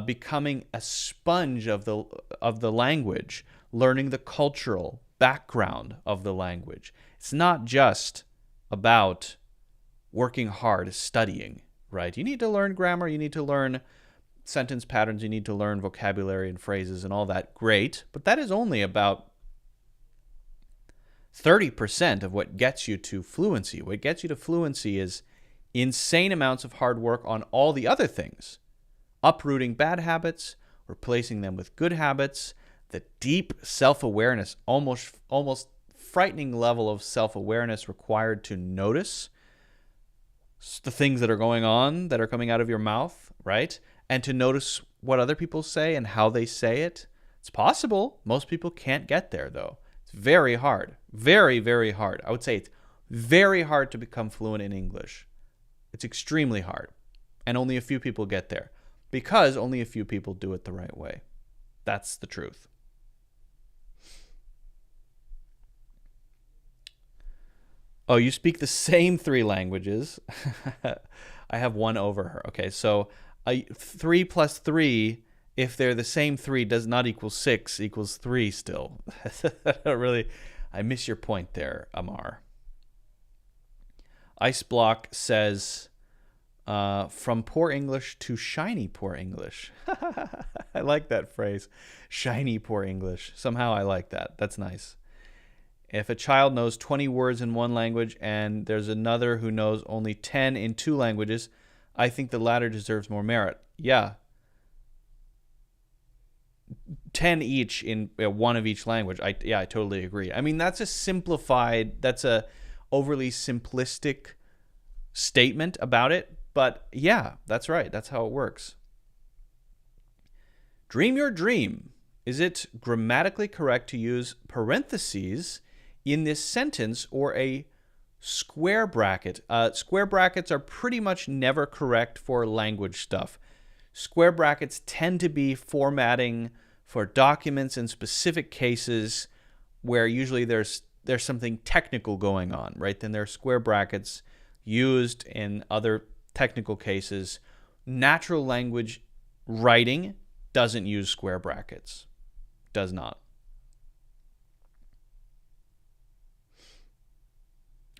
becoming a sponge of the language, learning the cultural background of the language. It's not just about working hard, studying, right? You need to learn grammar, you need to learn sentence patterns, you need to learn vocabulary and phrases and all that. Great, but that is only about 30% of what gets you to fluency. What gets you to fluency is insane amounts of hard work on all the other things. Uprooting bad habits, replacing them with good habits, the deep self-awareness, almost frightening level of self-awareness required to notice the things that are going on, that are coming out of your mouth, right? And to notice what other people say and how they say it. It's possible. Most people can't get there, though. It's very hard. Very, very hard. I would say it's very hard to become fluent in English. It's extremely hard. And only a few people get there because only a few people do it the right way. That's the truth. Oh, you speak the same 3 languages. I have one over her. Okay, so 3 plus 3, if they're the same 3, does not equal 6, equals 3 still. I miss your point there, Amar. Ice Block says, from poor English to shiny poor English. I like that phrase. Shiny poor English. Somehow I like that. That's nice. If a child knows 20 words in one language and there's another who knows only 10 in 2 languages, I think the latter deserves more merit. Yeah. 10 each in one of each language. I totally agree. I mean, that's a overly simplistic statement about it, but yeah, that's right. That's how it works. Dream your dream. Is it grammatically correct to use parentheses in this sentence or a square bracket? Square brackets are pretty much never correct for language stuff. Square brackets tend to be formatting for documents in specific cases where usually there's something technical going on, right? Then there are square brackets used in other technical cases. Natural language writing doesn't use square brackets. Does not.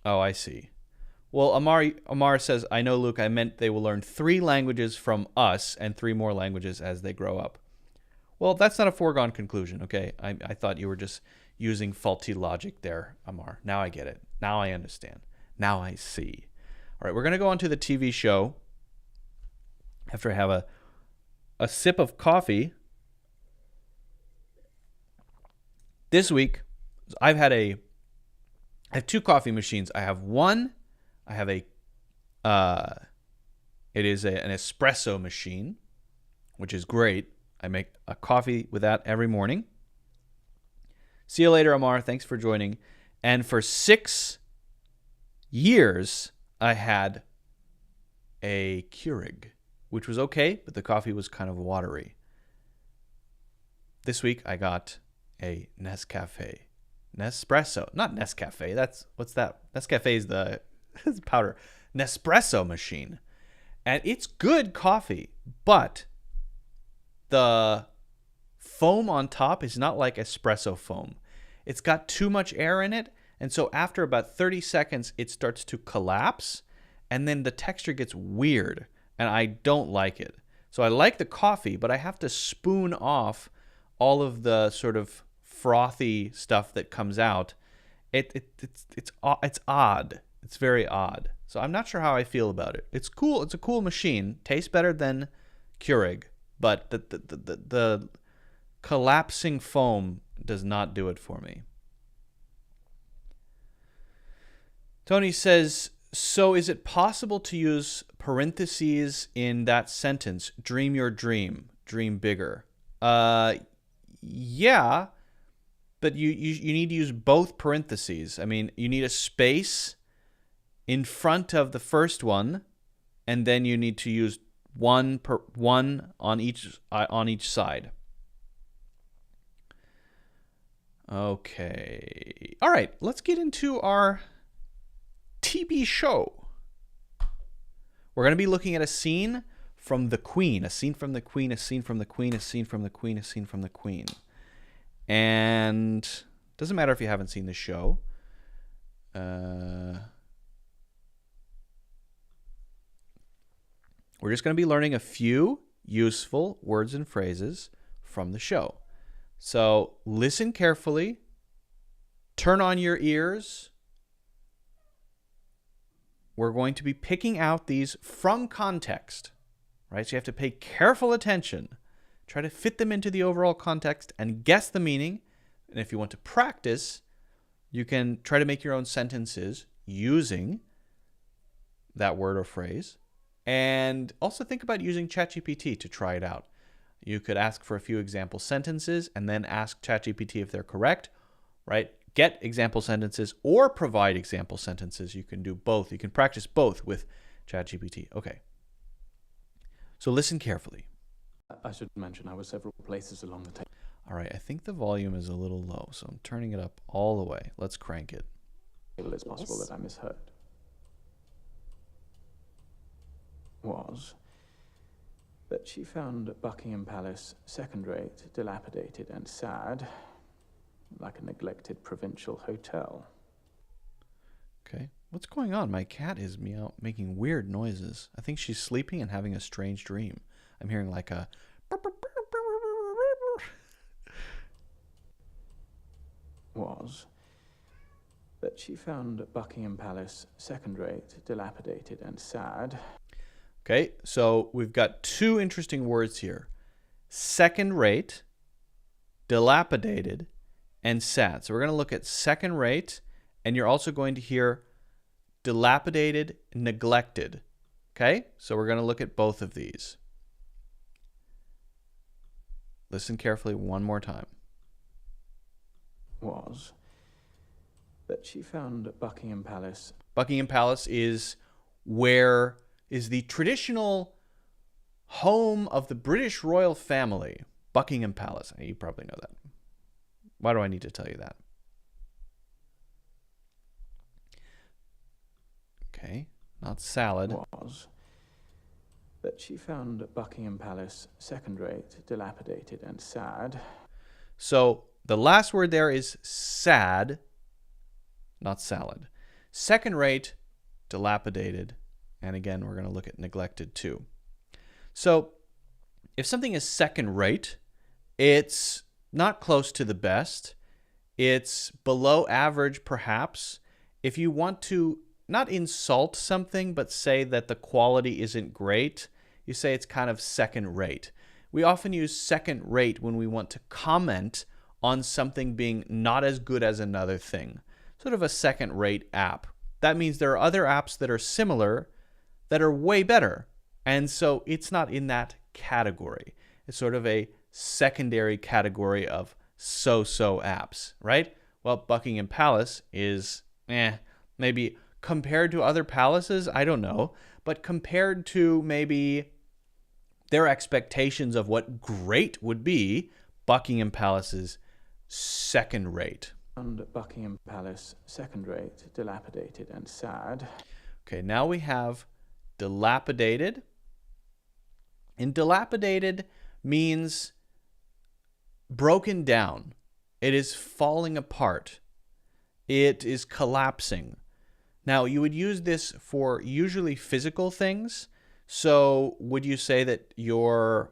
Oh, I see. Well, Amar says, I know, Luke, I meant they will learn 3 languages from us and 3 more languages as they grow up. Well, that's not a foregone conclusion, okay? I thought you were just using faulty logic there, Amar. Now I get it. Now I understand. Now I see. All right, we're going to go on to the TV show after I have a sip of coffee. This week, I have 2 coffee machines. I have it is an espresso machine, which is great. I make a coffee with that every morning. See you later, Amar. Thanks for joining. And for 6 years, I had a Keurig, which was okay, but the coffee was kind of watery. This week, I got a Nescafe. Nespresso. Not Nescafe. What's that? Nescafe is the powder. Nespresso machine. And it's good coffee, but the foam on top is not like espresso foam. It's got too much air in it, and so after about 30 seconds, it starts to collapse, and then the texture gets weird, and I don't like it. So I like the coffee, but I have to spoon off all of the sort of frothy stuff that comes out. It's odd. It's very odd. So I'm not sure how I feel about it. It's cool. It's a cool machine. Tastes better than Keurig, but the collapsing foam does not do it for me. Tony says, so is it possible to use parentheses in that sentence? Dream your dream. Dream bigger. Yeah, but you need to use both parentheses. I mean, you need a space in front of the first one, and then you need to use one on each side. Okay. All right, let's get into our TV show. We're going to be looking at a scene from The Queen, a scene from The Queen, a scene from The Queen, a scene from The Queen, a scene from The Queen. And doesn't matter if you haven't seen the show. We're just going to be learning a few useful words and phrases from the show. So listen carefully, turn on your ears. We're going to be picking out these from context, right? So you have to pay careful attention, try to fit them into the overall context and guess the meaning. And if you want to practice, you can try to make your own sentences using that word or phrase. And also think about using ChatGPT to try it out. You could ask for a few example sentences and then ask ChatGPT if they're correct, right? Get example sentences or provide example sentences. You can do both. You can practice both with ChatGPT. Okay. So listen carefully. I should mention I was several places along the table. All right, I think the volume is a little low, so I'm turning it up all the way. Let's crank it. It's possible that I misheard. Was that she found Buckingham Palace second-rate, dilapidated and sad, like a neglected provincial hotel. Okay. What's going on? My cat is making weird noises. I think she's sleeping and having a strange dream. I'm hearing like a... Was that she found Buckingham Palace second-rate, dilapidated and sad. Okay, so we've got two interesting words here. Second-rate, dilapidated, and sad. So we're going to look at second-rate, and you're also going to hear dilapidated, neglected. Okay, so we're going to look at both of these. Listen carefully one more time. Was that she found Buckingham Palace. Buckingham Palace is the traditional home of the British royal family. Buckingham Palace. You probably know that. Why do I need to tell you that? Okay, not salad. Was that she found Buckingham Palace second-rate, dilapidated and sad. So the last word there is sad, not salad. Second-rate, dilapidated, and again, we're going to look at neglected too. So if something is second-rate, it's not close to the best. It's below average, perhaps. If you want to not insult something, but say that the quality isn't great, you say it's kind of second-rate. We often use second-rate when we want to comment on something being not as good as another thing. Sort of a second-rate app. That means there are other apps that are similar that are way better. And so it's not in that category. It's sort of a secondary category of so-so apps, right? Well, Buckingham Palace is, maybe compared to other palaces, I don't know. But compared to maybe their expectations of what great would be, Buckingham Palace is second-rate. And Buckingham Palace second-rate, dilapidated and sad. Okay, now we have dilapidated. And dilapidated means broken down. It is falling apart. It is collapsing. Now, you would use this for usually physical things. So would you say that your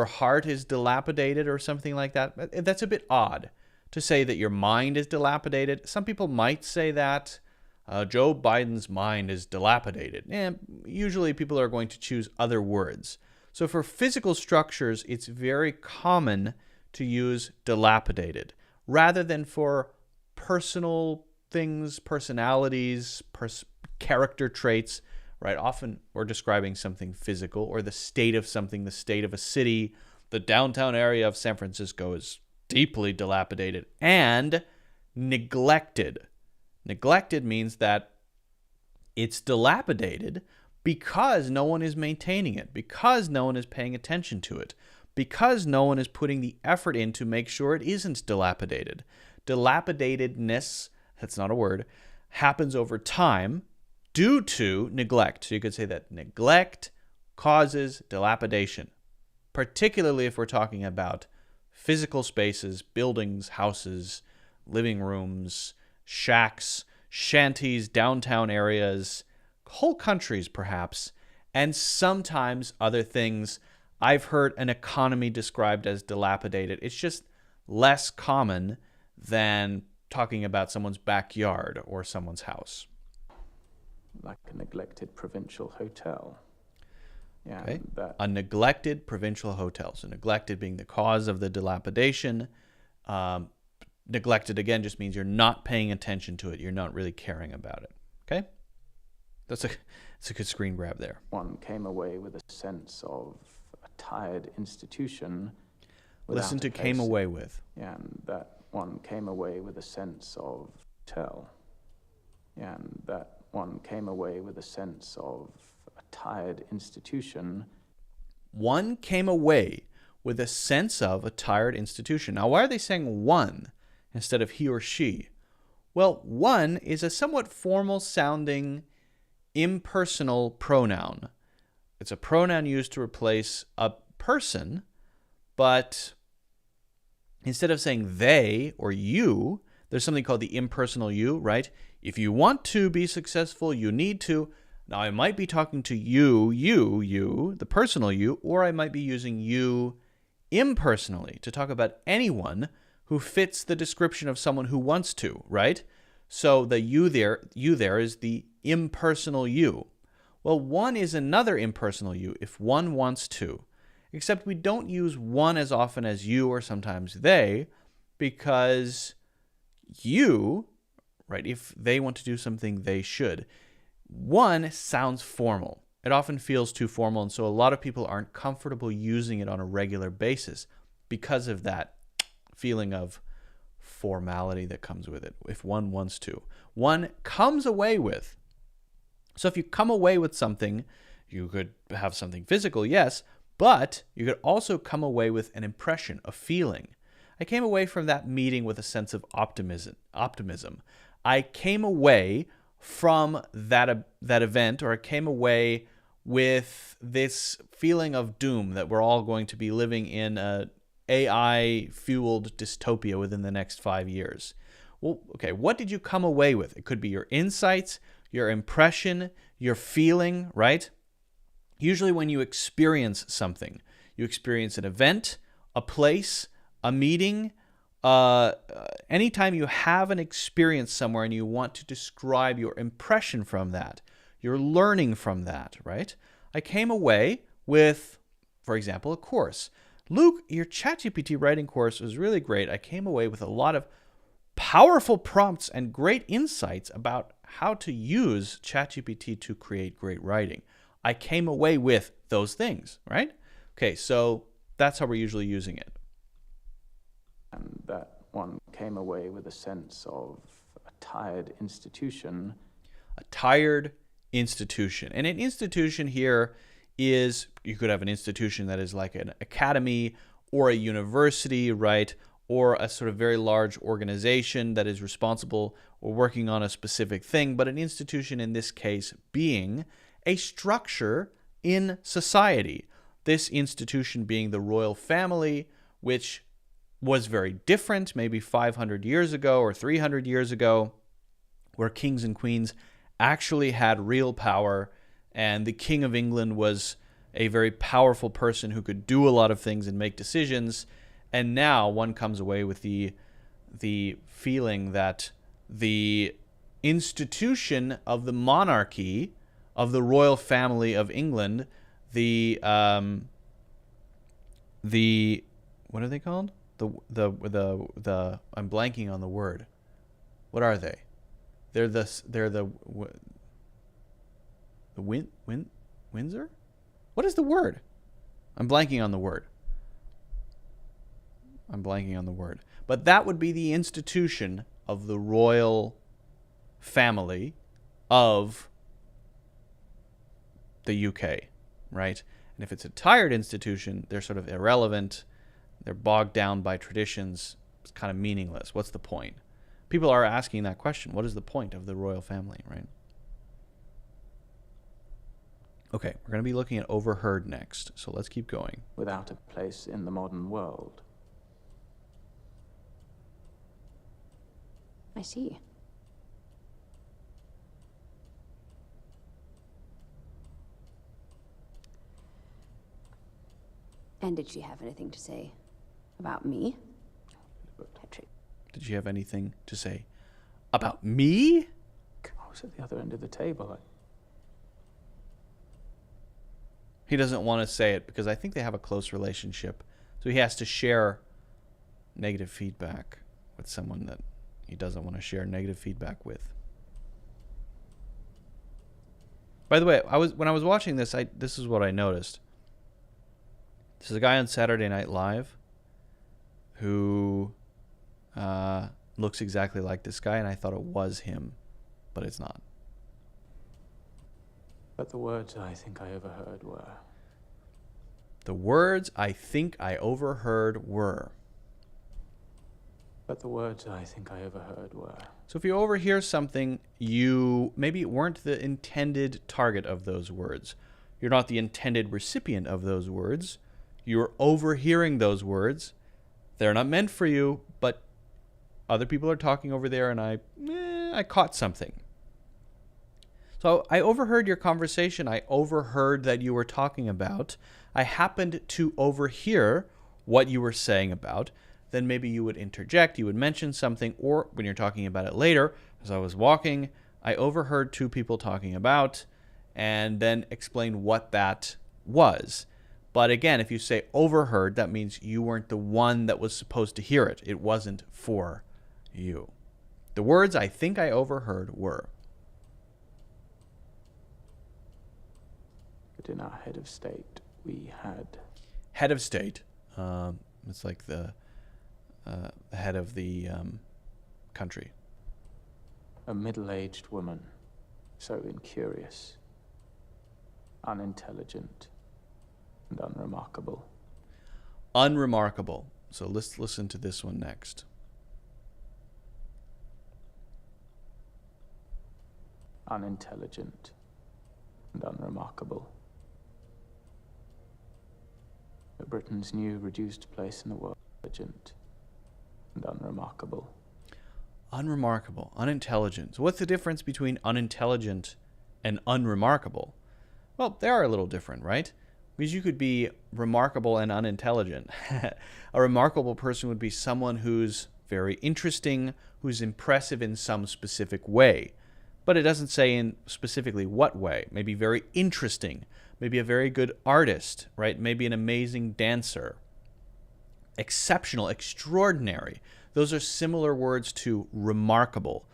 heart is dilapidated or something like that? That's a bit odd to say that your mind is dilapidated. Some people might say that Joe Biden's mind is dilapidated. Usually people are going to choose other words. So for physical structures, it's very common to use dilapidated rather than for personal things, personalities, character traits, right? Often we're describing something physical or the state of something, the state of a city. The downtown area of San Francisco is deeply dilapidated and neglected. Neglected means that it's dilapidated because no one is maintaining it, because no one is paying attention to it, because no one is putting the effort in to make sure it isn't dilapidated. Dilapidatedness, that's not a word, happens over time due to neglect. So you could say that neglect causes dilapidation, particularly if we're talking about physical spaces, buildings, houses, living rooms, shacks, shanties, downtown areas, whole countries perhaps, and sometimes other things. I've heard an economy described as dilapidated. It's just less common than talking about someone's backyard or someone's house. Like a neglected provincial hotel. Yeah, okay. A neglected provincial hotel. So neglected being the cause of the dilapidation. Neglected, again, just means you're not paying attention to it. You're not really caring about it. Okay? That's a good screen grab there. One came away with a sense of a tired institution. Listen to came away with. Yeah, and that one came away with a sense of hotel. Yeah, and that one came away with a sense of a tired institution. One came away with a sense of a tired institution. Now, why are they saying one instead of he or she? Well, one is a somewhat formal sounding impersonal pronoun. it's a pronoun used to replace a person, but instead of saying they or you, there's something called the impersonal you, right? If you want to be successful, you need to. Now, I might be talking to you, the personal you, or I might be using you impersonally to talk about anyone who fits the description of someone who wants to, right? So the you there is the impersonal you. Well, one is another impersonal you if one wants to, except we don't use one as often as you or sometimes they, because you, right, if they want to do something, they should. One sounds formal. It often feels too formal, and so a lot of people aren't comfortable using it on a regular basis because of that feeling of formality that comes with it. If one wants to. One comes away with. So if you come away with something, you could have something physical, yes, but you could also come away with an impression, a feeling. I came away from that meeting with a sense of optimism. I came away from that event, or I came away with this feeling of doom that we're all going to be living in a AI-fueled dystopia within the next 5 years. Well, okay, what did you come away with? It could be your insights, your impression, your feeling, right? Usually when you experience something, you experience an event, a place, a meeting, anytime you have an experience somewhere and you want to describe your impression from that, you're learning from that, right? I came away with, for example, a course. Luke, your ChatGPT writing course was really great. I came away with a lot of powerful prompts and great insights about how to use ChatGPT to create great writing. I came away with those things, right? Okay, so that's how we're usually using it. And that one came away with a sense of a tired institution. A tired institution. And an institution here is, you could have an institution that is like an academy or a university, right? Or a sort of very large organization that is responsible or working on a specific thing. But an institution in this case being a structure in society. This institution being the royal family, which was very different maybe 500 years ago or 300 years ago, where kings and queens actually had real power, and the King of England was a very powerful person who could do a lot of things and make decisions. And now one comes away with the feeling that the institution of the monarchy, of the royal family of England, the what are they called? The I'm blanking on the word. What are they? They're the Windsor? What is the word? I'm blanking on the word. But that would be the institution of the royal family of the UK, right? And if it's a tired institution, they're sort of irrelevant. They're bogged down by traditions. It's kind of meaningless. What's the point? People are asking that question. What is the point of the royal family, right? Okay, we're going to be looking at overheard next, so let's keep going. Without a place in the modern world. I see. And did she have anything to say about me? Patrick. Did you have anything to say about me? I was at the other end of the table. He doesn't want to say it because I think they have a close relationship. So he has to share negative feedback with someone that he doesn't want to share negative feedback with. By the way, when I was watching this, this is what I noticed. This is a guy on Saturday Night Live who looks exactly like this guy, and I thought it was him, but it's not. But the words I think I overheard were... The words I think I overheard were... But the words I think I overheard were... So if you overhear something, you maybe weren't the intended target of those words. You're not the intended recipient of those words. You're overhearing those words. They're not meant for you, but other people are talking over there, and I caught something. So I overheard your conversation. I overheard that you were talking about. I happened to overhear what you were saying about. Then maybe you would interject, you would mention something, or when you're talking about it later, as I was walking, I overheard two people talking about, and then explain what that was. But again, if you say overheard, that means you weren't the one that was supposed to hear it. It wasn't for you. The words I think I overheard were, but in our head of state, we had... Head of state. It's like the head of the country. A middle-aged woman, so incurious, unintelligent, and unremarkable. Unremarkable. So let's listen to this one next. Unintelligent and unremarkable. Britain's new reduced place in the world, intelligent and unremarkable. Unremarkable, unintelligent. So what's the difference between unintelligent and unremarkable? Well, they are a little different, right? Because you could be remarkable and unintelligent. A remarkable person would be someone who's very interesting, who's impressive in some specific way. But it doesn't say in specifically what way. Maybe very interesting. Maybe a very good artist, right? Maybe an amazing dancer. Exceptional, extraordinary. Those are similar words to remarkable.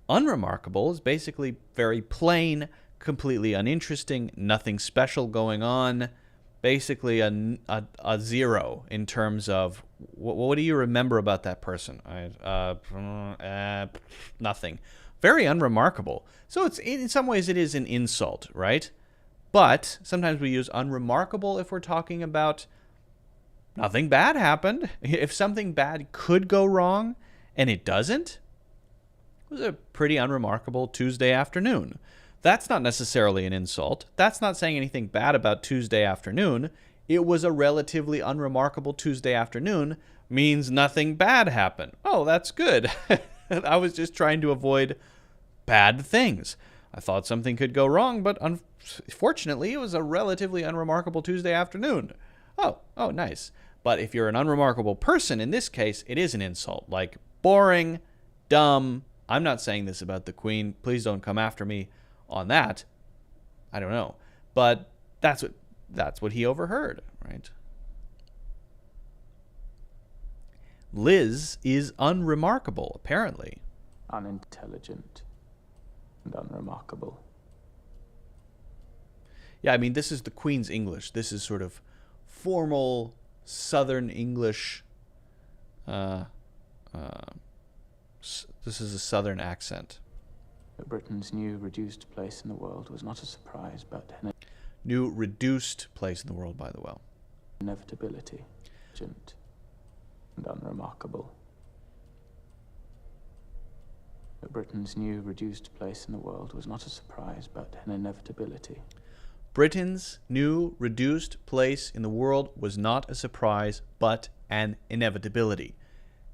Unremarkable is basically very plain, completely uninteresting, nothing special going on. Basically a zero in terms of what do you remember about that person? Nothing. Very unremarkable. So it's in some ways it is an insult, right? But sometimes we use unremarkable if we're talking about nothing bad happened. If something bad could go wrong and it doesn't, it was a pretty unremarkable Tuesday afternoon. That's not necessarily an insult. That's not saying anything bad about Tuesday afternoon. It was a relatively unremarkable Tuesday afternoon means nothing bad happened. Oh, that's good. I was just trying to avoid bad things. I thought something could go wrong, but unfortunately, it was a relatively unremarkable Tuesday afternoon. Oh, nice. But if you're an unremarkable person, in this case, it is an insult. Like boring, dumb. I'm not saying this about the Queen. Please don't come after me on that. I don't know. But that's what he overheard, right? Liz is unremarkable, apparently. Unintelligent and unremarkable. Yeah, I mean, this is the Queen's English. This is sort of formal Southern English. This is a Southern accent. Britain's new reduced place in the world was not a surprise, but an New reduced place in the world, by the way. inevitability. Urgent and unremarkable. Britain's new reduced place in the world was not a surprise, but an inevitability. Britain's new reduced place in the world was not a surprise, but an inevitability.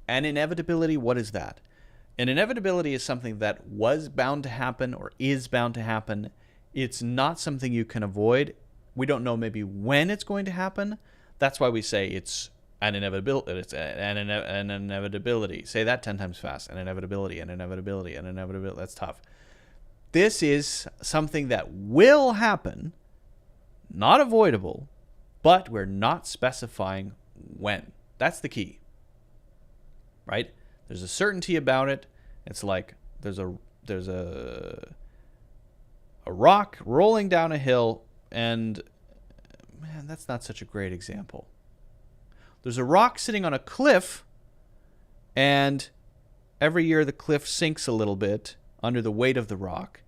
An inevitability, what is that? An inevitability is something that was bound to happen or is bound to happen. It's not something you can avoid. We don't know maybe when it's going to happen. That's why we say it's an inevitability. It's an inevitability. Say that 10 times fast. An inevitability, an inevitability, an inevitability. That's tough. This is something that will happen, not avoidable, but we're not specifying when. That's the key, right? There's a certainty about it. It's like there's a rock rolling down a hill, and man, that's not such a great example. There's a rock sitting on a cliff, and every year the cliff sinks a little bit under the weight of the rock.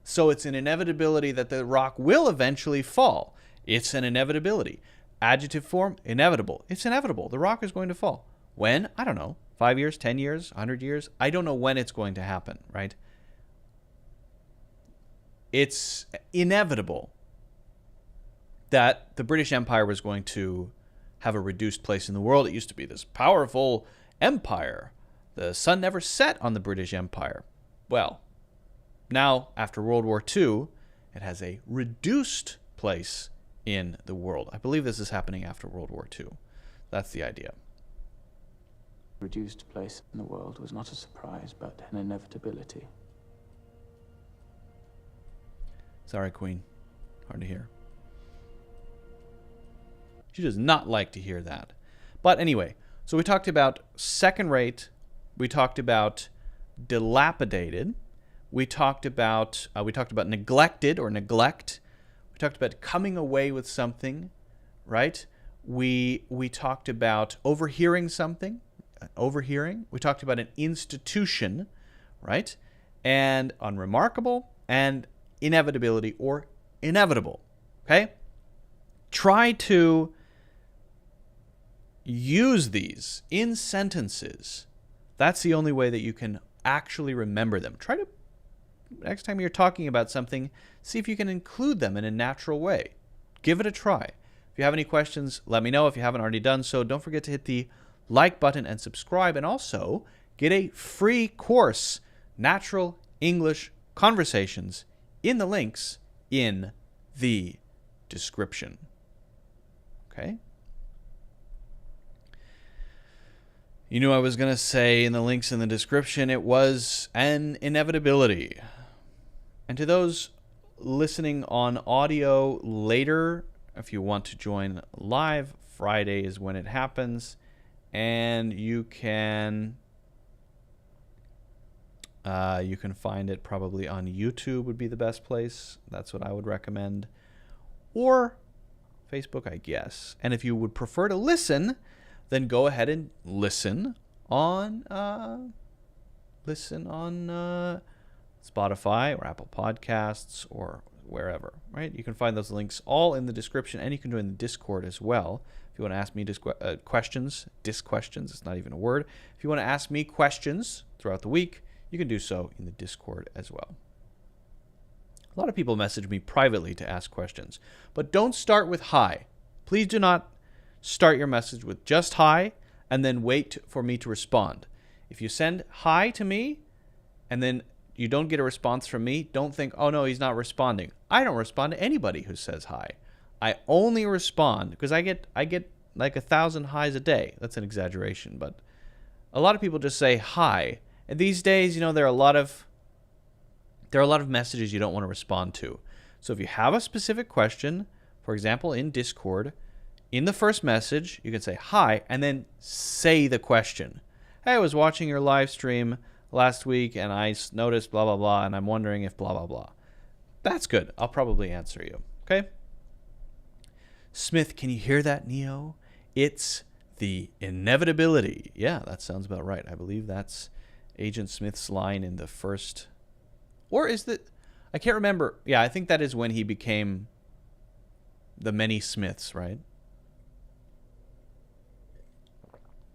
So it's an inevitability that the rock will eventually fall. It's an inevitability. Adjective form, inevitable. It's inevitable. The rock is going to fall. When? I don't know. 5 years, 10 years, 100 years. I don't know when it's going to happen, right? It's inevitable. that the British Empire was going to have a reduced place in the world. It used to be this powerful empire. The sun never set on the British Empire. Well, now, after World War II, it has a reduced place in the world. I believe this is happening after World War II. That's the idea. Reduced place in the world was not a surprise, but an inevitability. Sorry, Queen. Hard to hear. She does not like to hear that. But anyway, so we talked about second rate. We talked about dilapidated. We talked about neglected or neglect. We talked about coming away with something, right? We talked about overhearing something, overhearing. We talked about an institution, right? And unremarkable and inevitability or inevitable, okay? Try to use these in sentences. That's the only way that you can actually remember them. Try to, next time you're talking about something, see if you can include them in a natural way. Give it a try. If you have any questions, let me know. If you haven't already done so, don't forget to hit the like button and subscribe, and also get a free course, Natural English Conversations, in the links in the description. Okay? You knew I was going to say in the links in the description, it was an inevitability. And to those listening on audio later, if you want to join live, Friday is when it happens. And you can find it probably on YouTube would be the best place. That's what I would recommend. Or Facebook, I guess. And if you would prefer to listen, then go ahead and listen on Spotify or Apple Podcasts or wherever, right? You can find those links all in the description, and you can join the Discord as well. If you want to ask me questions, it's not even a word. If you want to ask me questions throughout the week, you can do so in the Discord as well. A lot of people message me privately to ask questions, but don't start with hi. Please do not start your message with just hi and then wait for me to respond. If you send hi to me and then you don't get a response from me, don't think, oh no, he's not responding. I don't respond to anybody who says hi. I only respond because I get like 1,000 highs a day. That's an exaggeration, but a lot of people just say hi. And these days, there are a lot of messages you don't want to respond to. So if you have a specific question, for example, in Discord, in the first message, you can say hi and then say the question. Hey, I was watching your live stream last week and I noticed blah, blah, blah, and I'm wondering if blah, blah, blah. That's good. I'll probably answer you. Okay? Smith, can you hear that, Neo? It's the inevitability. Yeah, that sounds about right. I believe that's Agent Smith's line in the first... Or is that... I can't remember. Yeah, I think that is when he became the Many Smiths, right?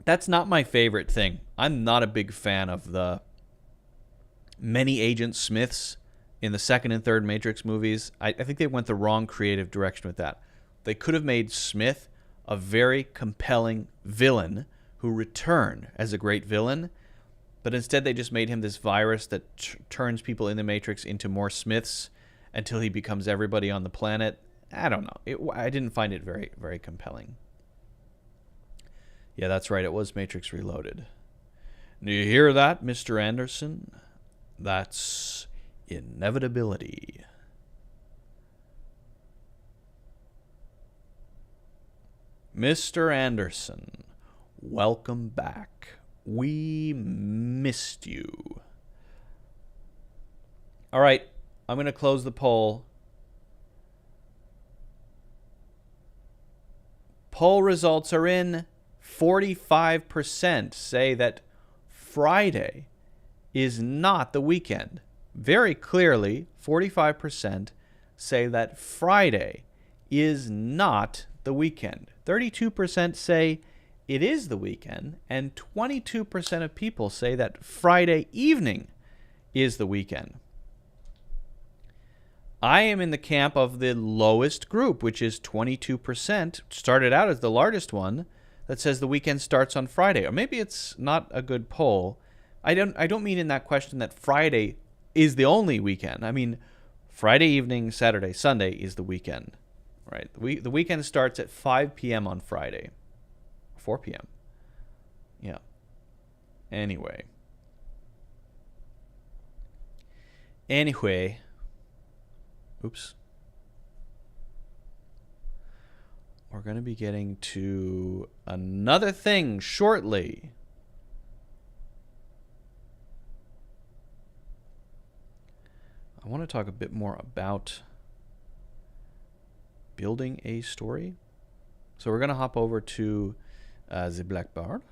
That's not my favorite thing. I'm not a big fan of the many Agent Smiths in the second and third Matrix movies. I think they went the wrong creative direction with that. They could have made Smith a very compelling villain who returned as a great villain, but instead they just made him this virus that turns people in the Matrix into more Smiths until he becomes everybody on the planet. I don't know. I didn't find it very, very compelling. Yeah, that's right. It was Matrix Reloaded. Do you hear that, Mr. Anderson? That's inevitability. Mr. Anderson, welcome back. We missed you. All right, I'm going to close the poll. Poll results are in. 45% say that Friday is not the weekend. Very clearly, 45% say that Friday is not the weekend. 32% say it is the weekend, and 22% of people say that Friday evening is the weekend. I am in the camp of the lowest group, which is 22%. Started out as the largest one that says the weekend starts on Friday. Or maybe it's not a good poll. I don't mean in that question that Friday is the only weekend. I mean Friday evening, Saturday, Sunday is the weekend. Right? The weekend starts at 5 p.m. on Friday. 4 p.m. Yeah. Anyway. Oops. We're going to be getting to another thing shortly. I want to talk a bit more about building a story. So we're going to hop over to the Blackboard.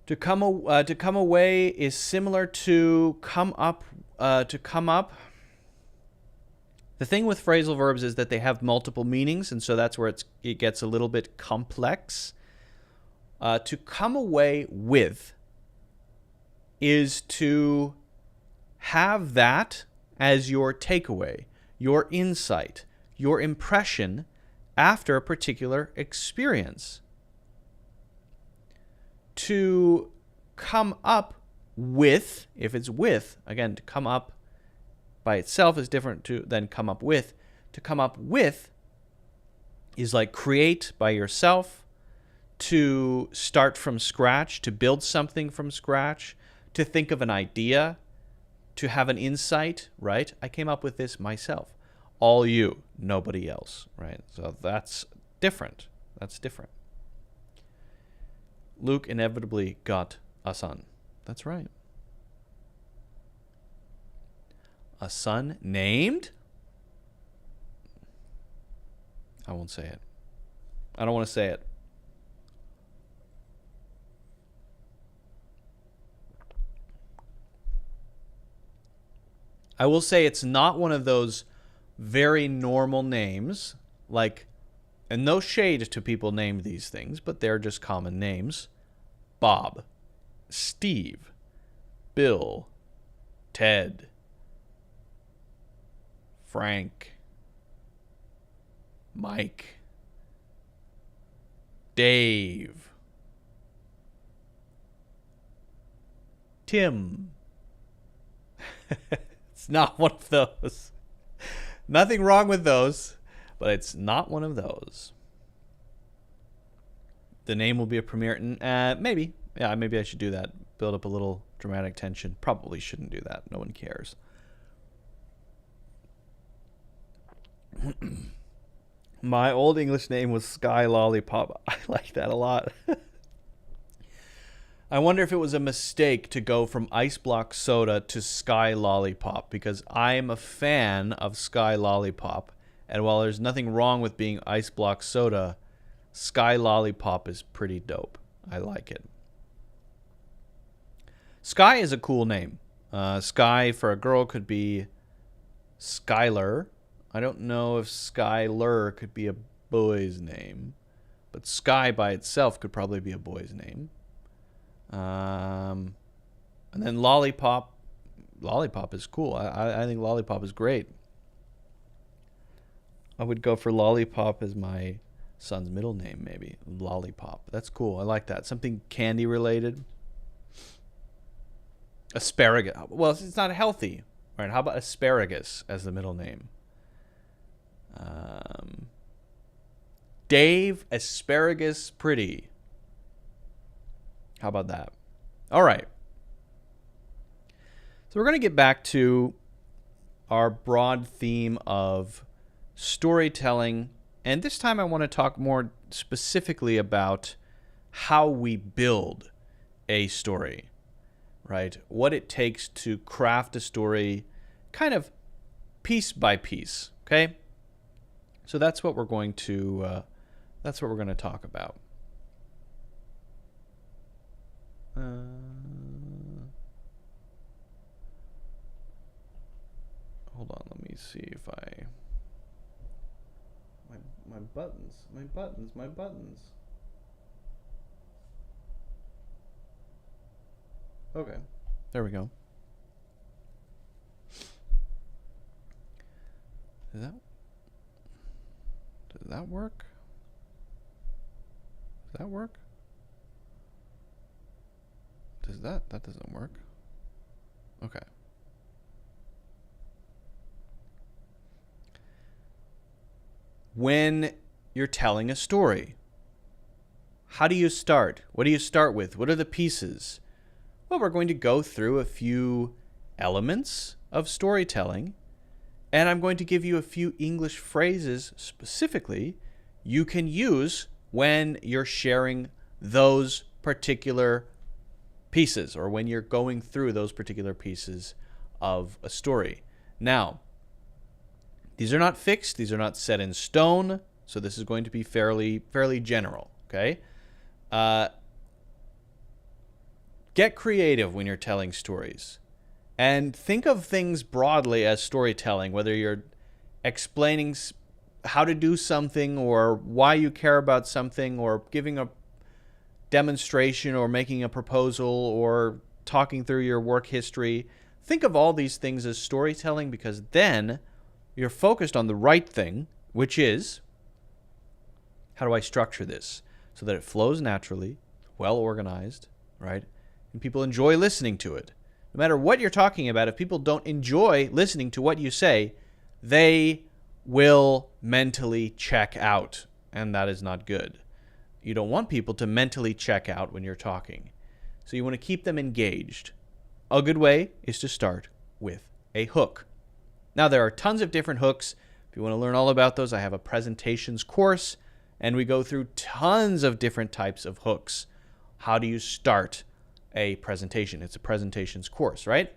To come away is similar to come up. To come up. The thing with phrasal verbs is that they have multiple meanings, and so that's where it gets a little bit complex. To come away with is to have that as your takeaway, your insight, your impression after a particular experience. To come up with, if it's with, again, to come up by itself is different than come up with. To come up with is like create by yourself, to start from scratch, to build something from scratch, to think of an idea, to have an insight, right? I came up with this myself. All you, nobody else, right? So that's different. That's different. Luke inevitably got a son. That's right. A son named? I won't say it. I don't want to say it. I will say it's not one of those very normal names, like, and no shade to people named these things, but they're just common names. Bob, Steve, Bill, Ted, Frank, Mike, Dave, Tim. It's not one of those. Nothing wrong with those, but it's not one of those. The name will be a premiere. Maybe. Yeah, maybe I should do that. Build up a little dramatic tension. Probably shouldn't do that. No one cares. My old English name was Sky Lollipop. I like that a lot. I wonder if it was a mistake to go from Ice Block Soda to Sky Lollipop, because I'm a fan of Sky Lollipop. And while there's nothing wrong with being Ice Block Soda, Sky Lollipop is pretty dope. I like it. Sky is a cool name. Sky for a girl could be Skylar. I don't know if Skylar could be a boy's name, but Sky by itself could probably be a boy's name. And then Lollipop. Lollipop is cool. I think Lollipop is great. I would go for Lollipop as my son's middle name, maybe. Lollipop. That's cool. I like that. Something candy related. Asparagus. Well, it's not healthy. Right? How about asparagus as the middle name? Dave Asparagus Pretty. How about that? All right. So we're going to get back to our broad theme of storytelling. And this time I want to talk more specifically about how we build a story, right? What it takes to craft a story kind of piece by piece, okay? So that's what we're going to talk about. Hold on, let me see if my buttons. Okay. There we go. Does that work? Does that work? That doesn't work. Okay. When you're telling a story, how do you start? What do you start with? What are the pieces? Well, we're going to go through a few elements of storytelling, and I'm going to give you a few English phrases specifically you can use when you're sharing those particular pieces or when you're going through those particular pieces of a story. Now, these are not fixed. These are not set in stone. So this is going to be fairly general, okay? Get creative when you're telling stories. And think of things broadly as storytelling, whether you're explaining how to do something or why you care about something or giving a demonstration or making a proposal or talking through your work history. Think of all these things as storytelling, because then you're focused on the right thing, which is, how do I structure this so that it flows naturally, well organized, right? And people enjoy listening to it. No matter what you're talking about, if people don't enjoy listening to what you say, they will mentally check out, and that is not good. You don't want people to mentally check out when you're talking. So you want to keep them engaged. A good way is to start with a hook. Now, there are tons of different hooks. If you want to learn all about those, I have a presentations course, and we go through tons of different types of hooks. How do you start a presentation? It's a presentations course, right?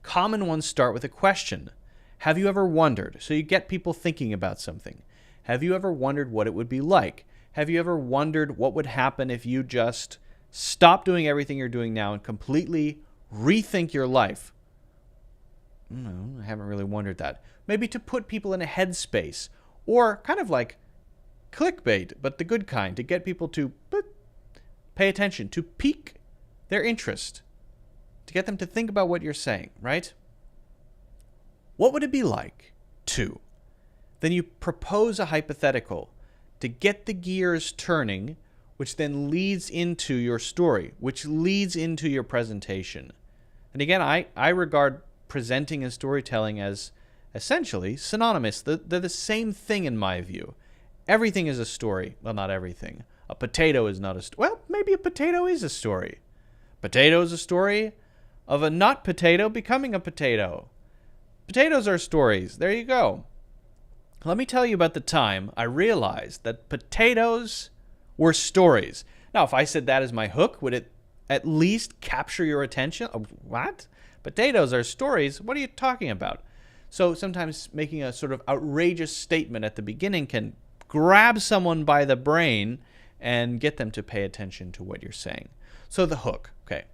Common ones start with a question. Have you ever wondered? So you get people thinking about something. Have you ever wondered what it would be like? Have you ever wondered what would happen if you just stop doing everything you're doing now and completely rethink your life? No, I haven't really wondered that. Maybe to put people in a headspace, or kind of like clickbait, but the good kind, to get people to pay attention, to pique their interest, to get them to think about what you're saying, right? What would it be like to? Then you propose a hypothetical to get the gears turning, which then leads into your story, which leads into your presentation. And again, I regard presenting and storytelling as essentially synonymous. They're the same thing in my view. Everything is a story. Well, not everything. A potato is not a story. Well, maybe a potato is a story. Potato is a story of a not potato becoming a potato. Potatoes are stories. There you go. Let me tell you about the time I realized that potatoes were stories. Now, if I said that as my hook, would it at least capture your attention? What? Potatoes are stories? What are you talking about? So sometimes making a sort of outrageous statement at the beginning can grab someone by the brain and get them to pay attention to what you're saying. So the hook, okay.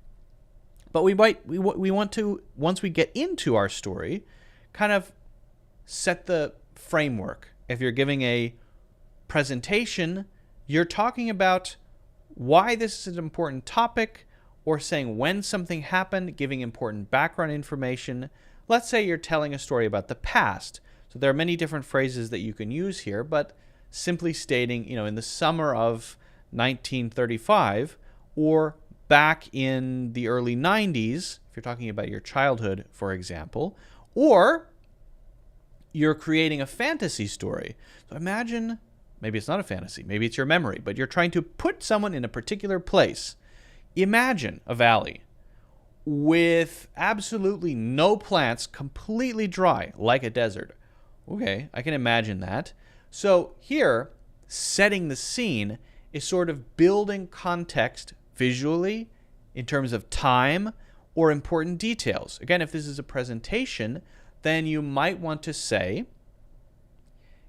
But we want to, once we get into our story, kind of set the framework. If you're giving a presentation, you're talking about why this is an important topic, or saying when something happened, giving important background information. Let's say you're telling a story about the past. So there are many different phrases that you can use here, but simply stating, in the summer of 1935, or back in the early 90s, if you're talking about your childhood, for example, or you're creating a fantasy story. So imagine, maybe it's not a fantasy, maybe it's your memory, but you're trying to put someone in a particular place. Imagine a valley with absolutely no plants, completely dry, like a desert. Okay, I can imagine that. So here, setting the scene is sort of building context visually in terms of time or important details. Again, if this is a presentation, then you might want to say,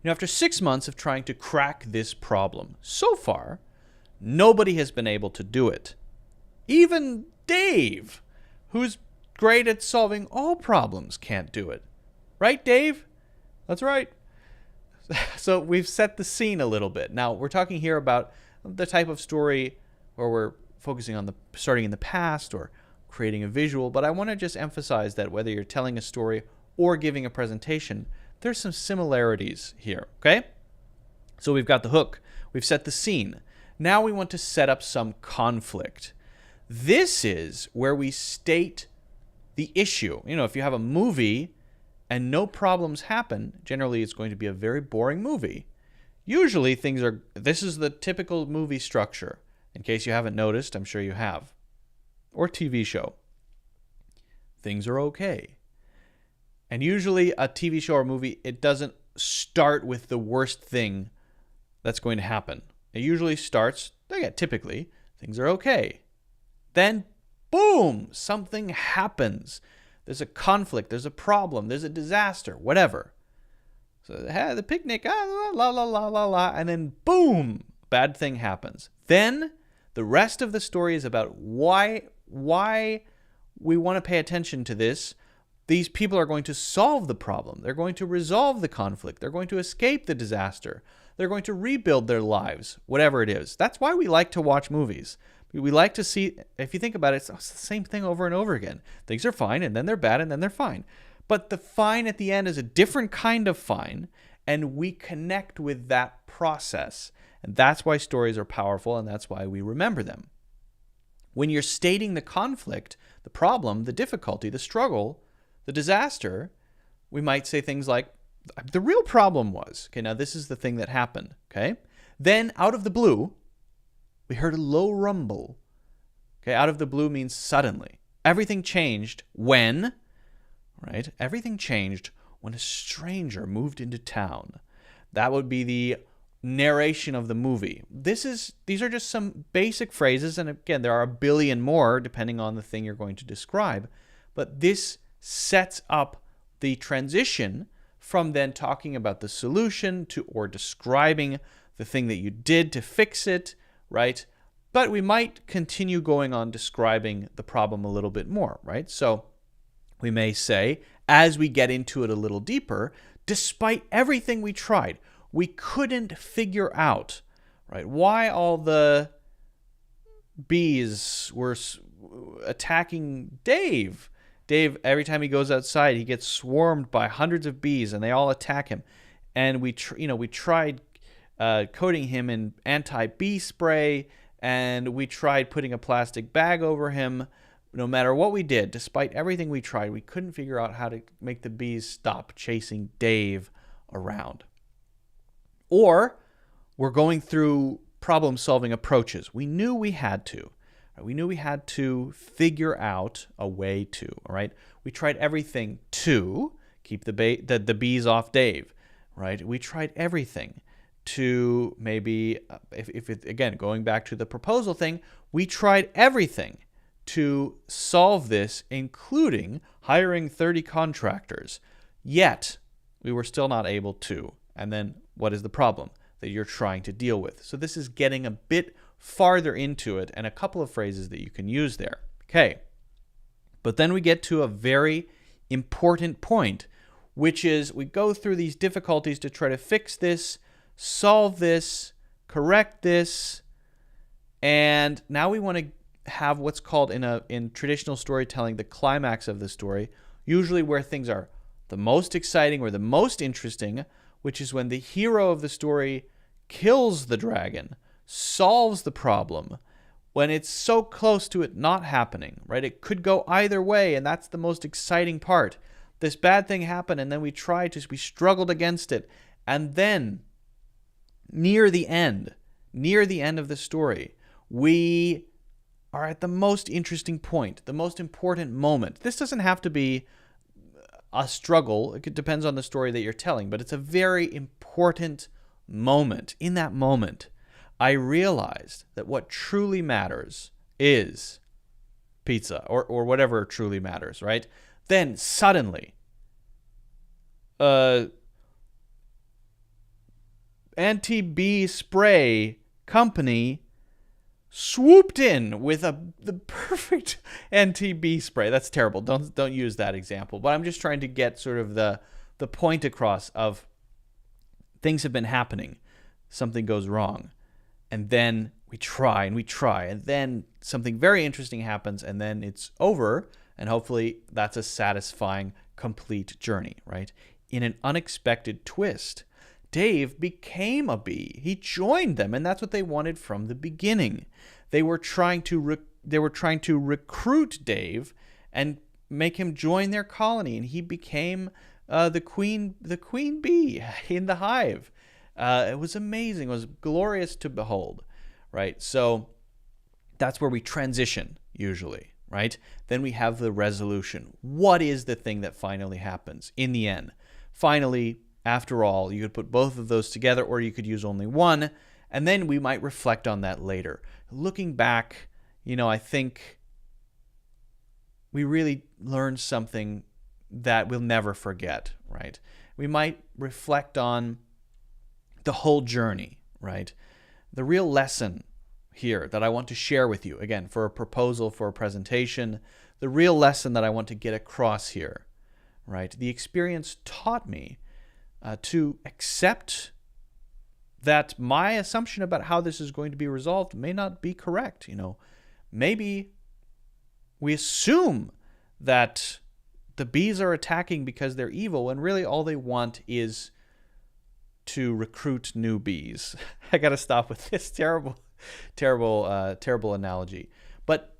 after 6 months of trying to crack this problem, so far, nobody has been able to do it. Even Dave, who's great at solving all problems, can't do it. Right, Dave? That's right. So we've set the scene a little bit. Now, we're talking here about the type of story where we're focusing on the starting in the past or creating a visual, but I want to just emphasize that whether you're telling a story or giving a presentation, there's some similarities here, okay? So we've got the hook, we've set the scene. Now we want to set up some conflict. This is where we state the issue. You know, if you have a movie and no problems happen, generally it's going to be a very boring movie. Usually this is the typical movie structure. In case you haven't noticed, I'm sure you have. Or TV show. Things are okay. And usually a TV show or movie, it doesn't start with the worst thing that's going to happen. It usually starts, typically, things are okay. Then, boom, something happens. There's a conflict, there's a problem, there's a disaster, whatever. So, the picnic, la, la, la, la, la, and then, boom, bad thing happens. Then, the rest of the story is about why we want to pay attention to this. These people are going to solve the problem. They're going to resolve the conflict. They're going to escape the disaster. They're going to rebuild their lives, whatever it is. That's why we like to watch movies. We like to see, if you think about it, it's the same thing over and over again. Things are fine, and then they're bad, and then they're fine. But the fine at the end is a different kind of fine, and we connect with that process. And that's why stories are powerful, and that's why we remember them. When you're stating the conflict, the problem, the difficulty, the struggle, the disaster, we might say things like, the real problem was, okay, now this is the thing that happened, okay? Then out of the blue, we heard a low rumble. Okay, out of the blue means suddenly. Everything changed when, right? Everything changed when a stranger moved into town. That would be the narration of the movie. These are just some basic phrases, and again, there are a billion more depending on the thing you're going to describe, but this sets up the transition from then talking about the solution to or describing the thing that you did to fix it, right? But we might continue going on describing the problem a little bit more, right? So we may say, as we get into it a little deeper, despite everything we tried, we couldn't figure out, right, why all the bees were attacking Dave. Dave, every time he goes outside, he gets swarmed by hundreds of bees, and they all attack him. And we tried coating him in anti-bee spray, and we tried putting a plastic bag over him. No matter what we did, despite everything we tried, we couldn't figure out how to make the bees stop chasing Dave around. Or we're going through problem-solving approaches. We knew we had to. We knew we had to figure out a way to, all right? We tried everything to keep the bees off Dave, right? We tried everything to maybe, if it, again, going back to the proposal thing, we tried everything to solve this, including hiring 30 contractors. Yet, we were still not able to. And then, what is the problem that you're trying to deal with? So this is getting a bit farther into it, and a couple of phrases that you can use there. Okay. But then we get to a very important point, which is we go through these difficulties to try to fix this, solve this, correct this, and now we want to have what's called in traditional storytelling the climax of the story, usually where things are the most exciting or the most interesting, which is when the hero of the story kills the dragon, solves the problem, when it's so close to it not happening, right? It could go either way, and that's the most exciting part. This bad thing happened, and then we struggled against it, and then near the end of the story, we are at the most interesting point, the most important moment. This doesn't have to be a struggle. It depends on the story that you're telling, but it's a very important moment. In that moment, I realized that what truly matters is pizza or whatever truly matters, right? Then suddenly, anti-bee spray company swooped in with the perfect anti-bee spray. That's terrible. Don't use that example. But I'm just trying to get sort of the point across of things have been happening. Something goes wrong. And then we try and we try, and then something very interesting happens, and then it's over, and hopefully that's a satisfying, complete journey, right? In an unexpected twist, Dave became a bee. He joined them, and that's what they wanted from the beginning. They were trying to recruit Dave and make him join their colony, and he became the queen bee in the hive. It was amazing. It was glorious to behold, right? So that's where we transition usually, right? Then we have the resolution. What is the thing that finally happens in the end? Finally, after all, you could put both of those together, or you could use only one, and then we might reflect on that later. Looking back, I think we really learned something that we'll never forget, right? We might reflect on the whole journey, right? The real lesson here that I want to share with you, again, for a proposal, for a presentation, the real lesson that I want to get across here, right? The experience taught me to accept that my assumption about how this is going to be resolved may not be correct. Maybe we assume that the bees are attacking because they're evil, when really all they want is to recruit new bees. I got to stop with this terrible analogy. But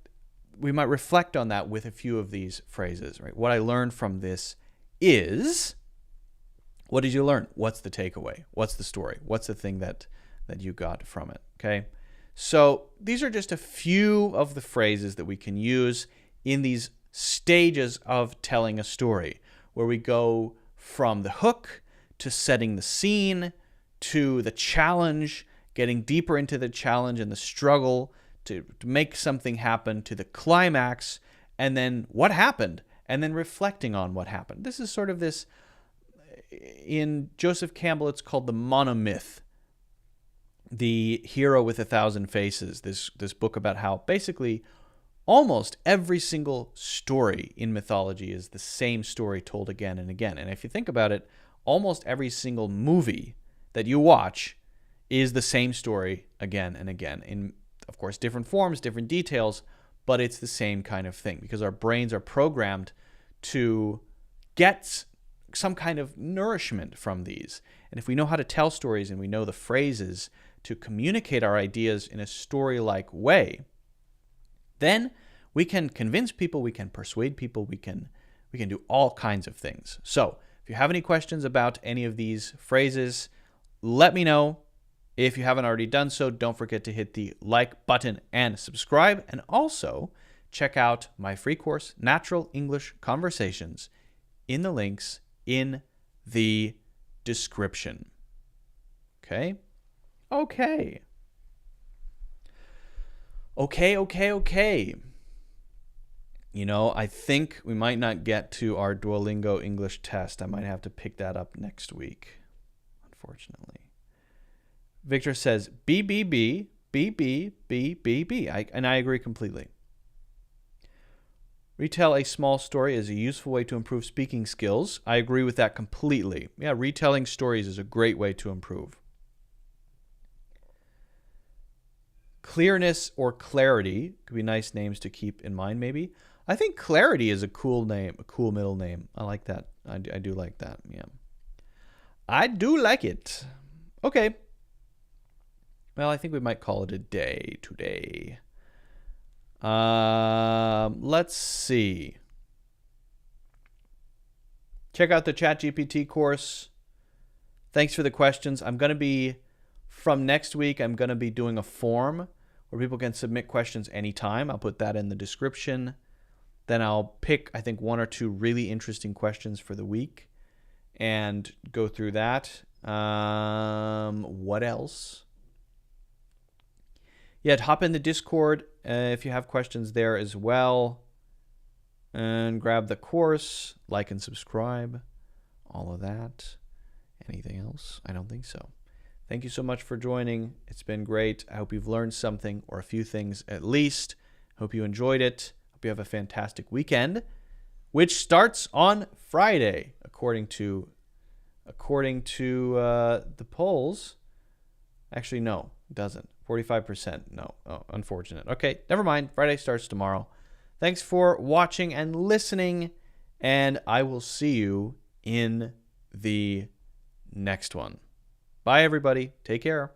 we might reflect on that with a few of these phrases, right? What I learned from this is, what did you learn? What's the takeaway? What's the story? What's the thing that you got from it? Okay. So these are just a few of the phrases that we can use in these stages of telling a story, where we go from the hook to setting the scene to the challenge, getting deeper into the challenge and the struggle to make something happen, to the climax, and then what happened, and then reflecting on what happened. This is sort of this, in Joseph Campbell, it's called the monomyth, the hero with 1,000 faces, this book about how basically almost every single story in mythology is the same story told again and again. And if you think about it, almost every single movie that you watch is the same story again and again, in, of course, different forms, different details, but it's the same kind of thing, because our brains are programmed to get some kind of nourishment from these. And if we know how to tell stories and we know the phrases to communicate our ideas in a story-like way, then we can convince people, we can persuade people, we can do all kinds of things. So if you have any questions about any of these phrases, let me know. If you haven't already done so, don't forget to hit the like button and subscribe. And also check out my free course, Natural English Conversations, in the links in the description. Okay? Okay. I think we might not get to our Duolingo English test. I might have to pick that up next week, unfortunately. Victor says, B, B, B, B, B, B, B, B. And I agree completely. Retell a small story is a useful way to improve speaking skills. I agree with that completely. Yeah, retelling stories is a great way to improve. Clearness or clarity could be nice names to keep in mind, maybe. I think clarity is a cool name, a cool middle name. I like that. I do like that. Yeah. I do like it. Okay. Well, I think we might call it a day today. Let's see. Check out the ChatGPT course. Thanks for the questions. From next week, I'm going to be doing a form where people can submit questions anytime. I'll put that in the description. Then I'll pick, I think, one or two really interesting questions for the week and go through that. What else? Yeah, hop in the Discord if you have questions there as well. And grab the course, like and subscribe, all of that. Anything else? I don't think so. Thank you so much for joining. It's been great. I hope you've learned something, or a few things at least. Hope you enjoyed it. Hope you have a fantastic weekend, which starts on Friday, according to the polls. Actually, no, it doesn't. 45%. No. Oh, unfortunate. Okay, never mind. Friday starts tomorrow. Thanks for watching and listening, and I will see you in the next one. Bye, everybody. Take care.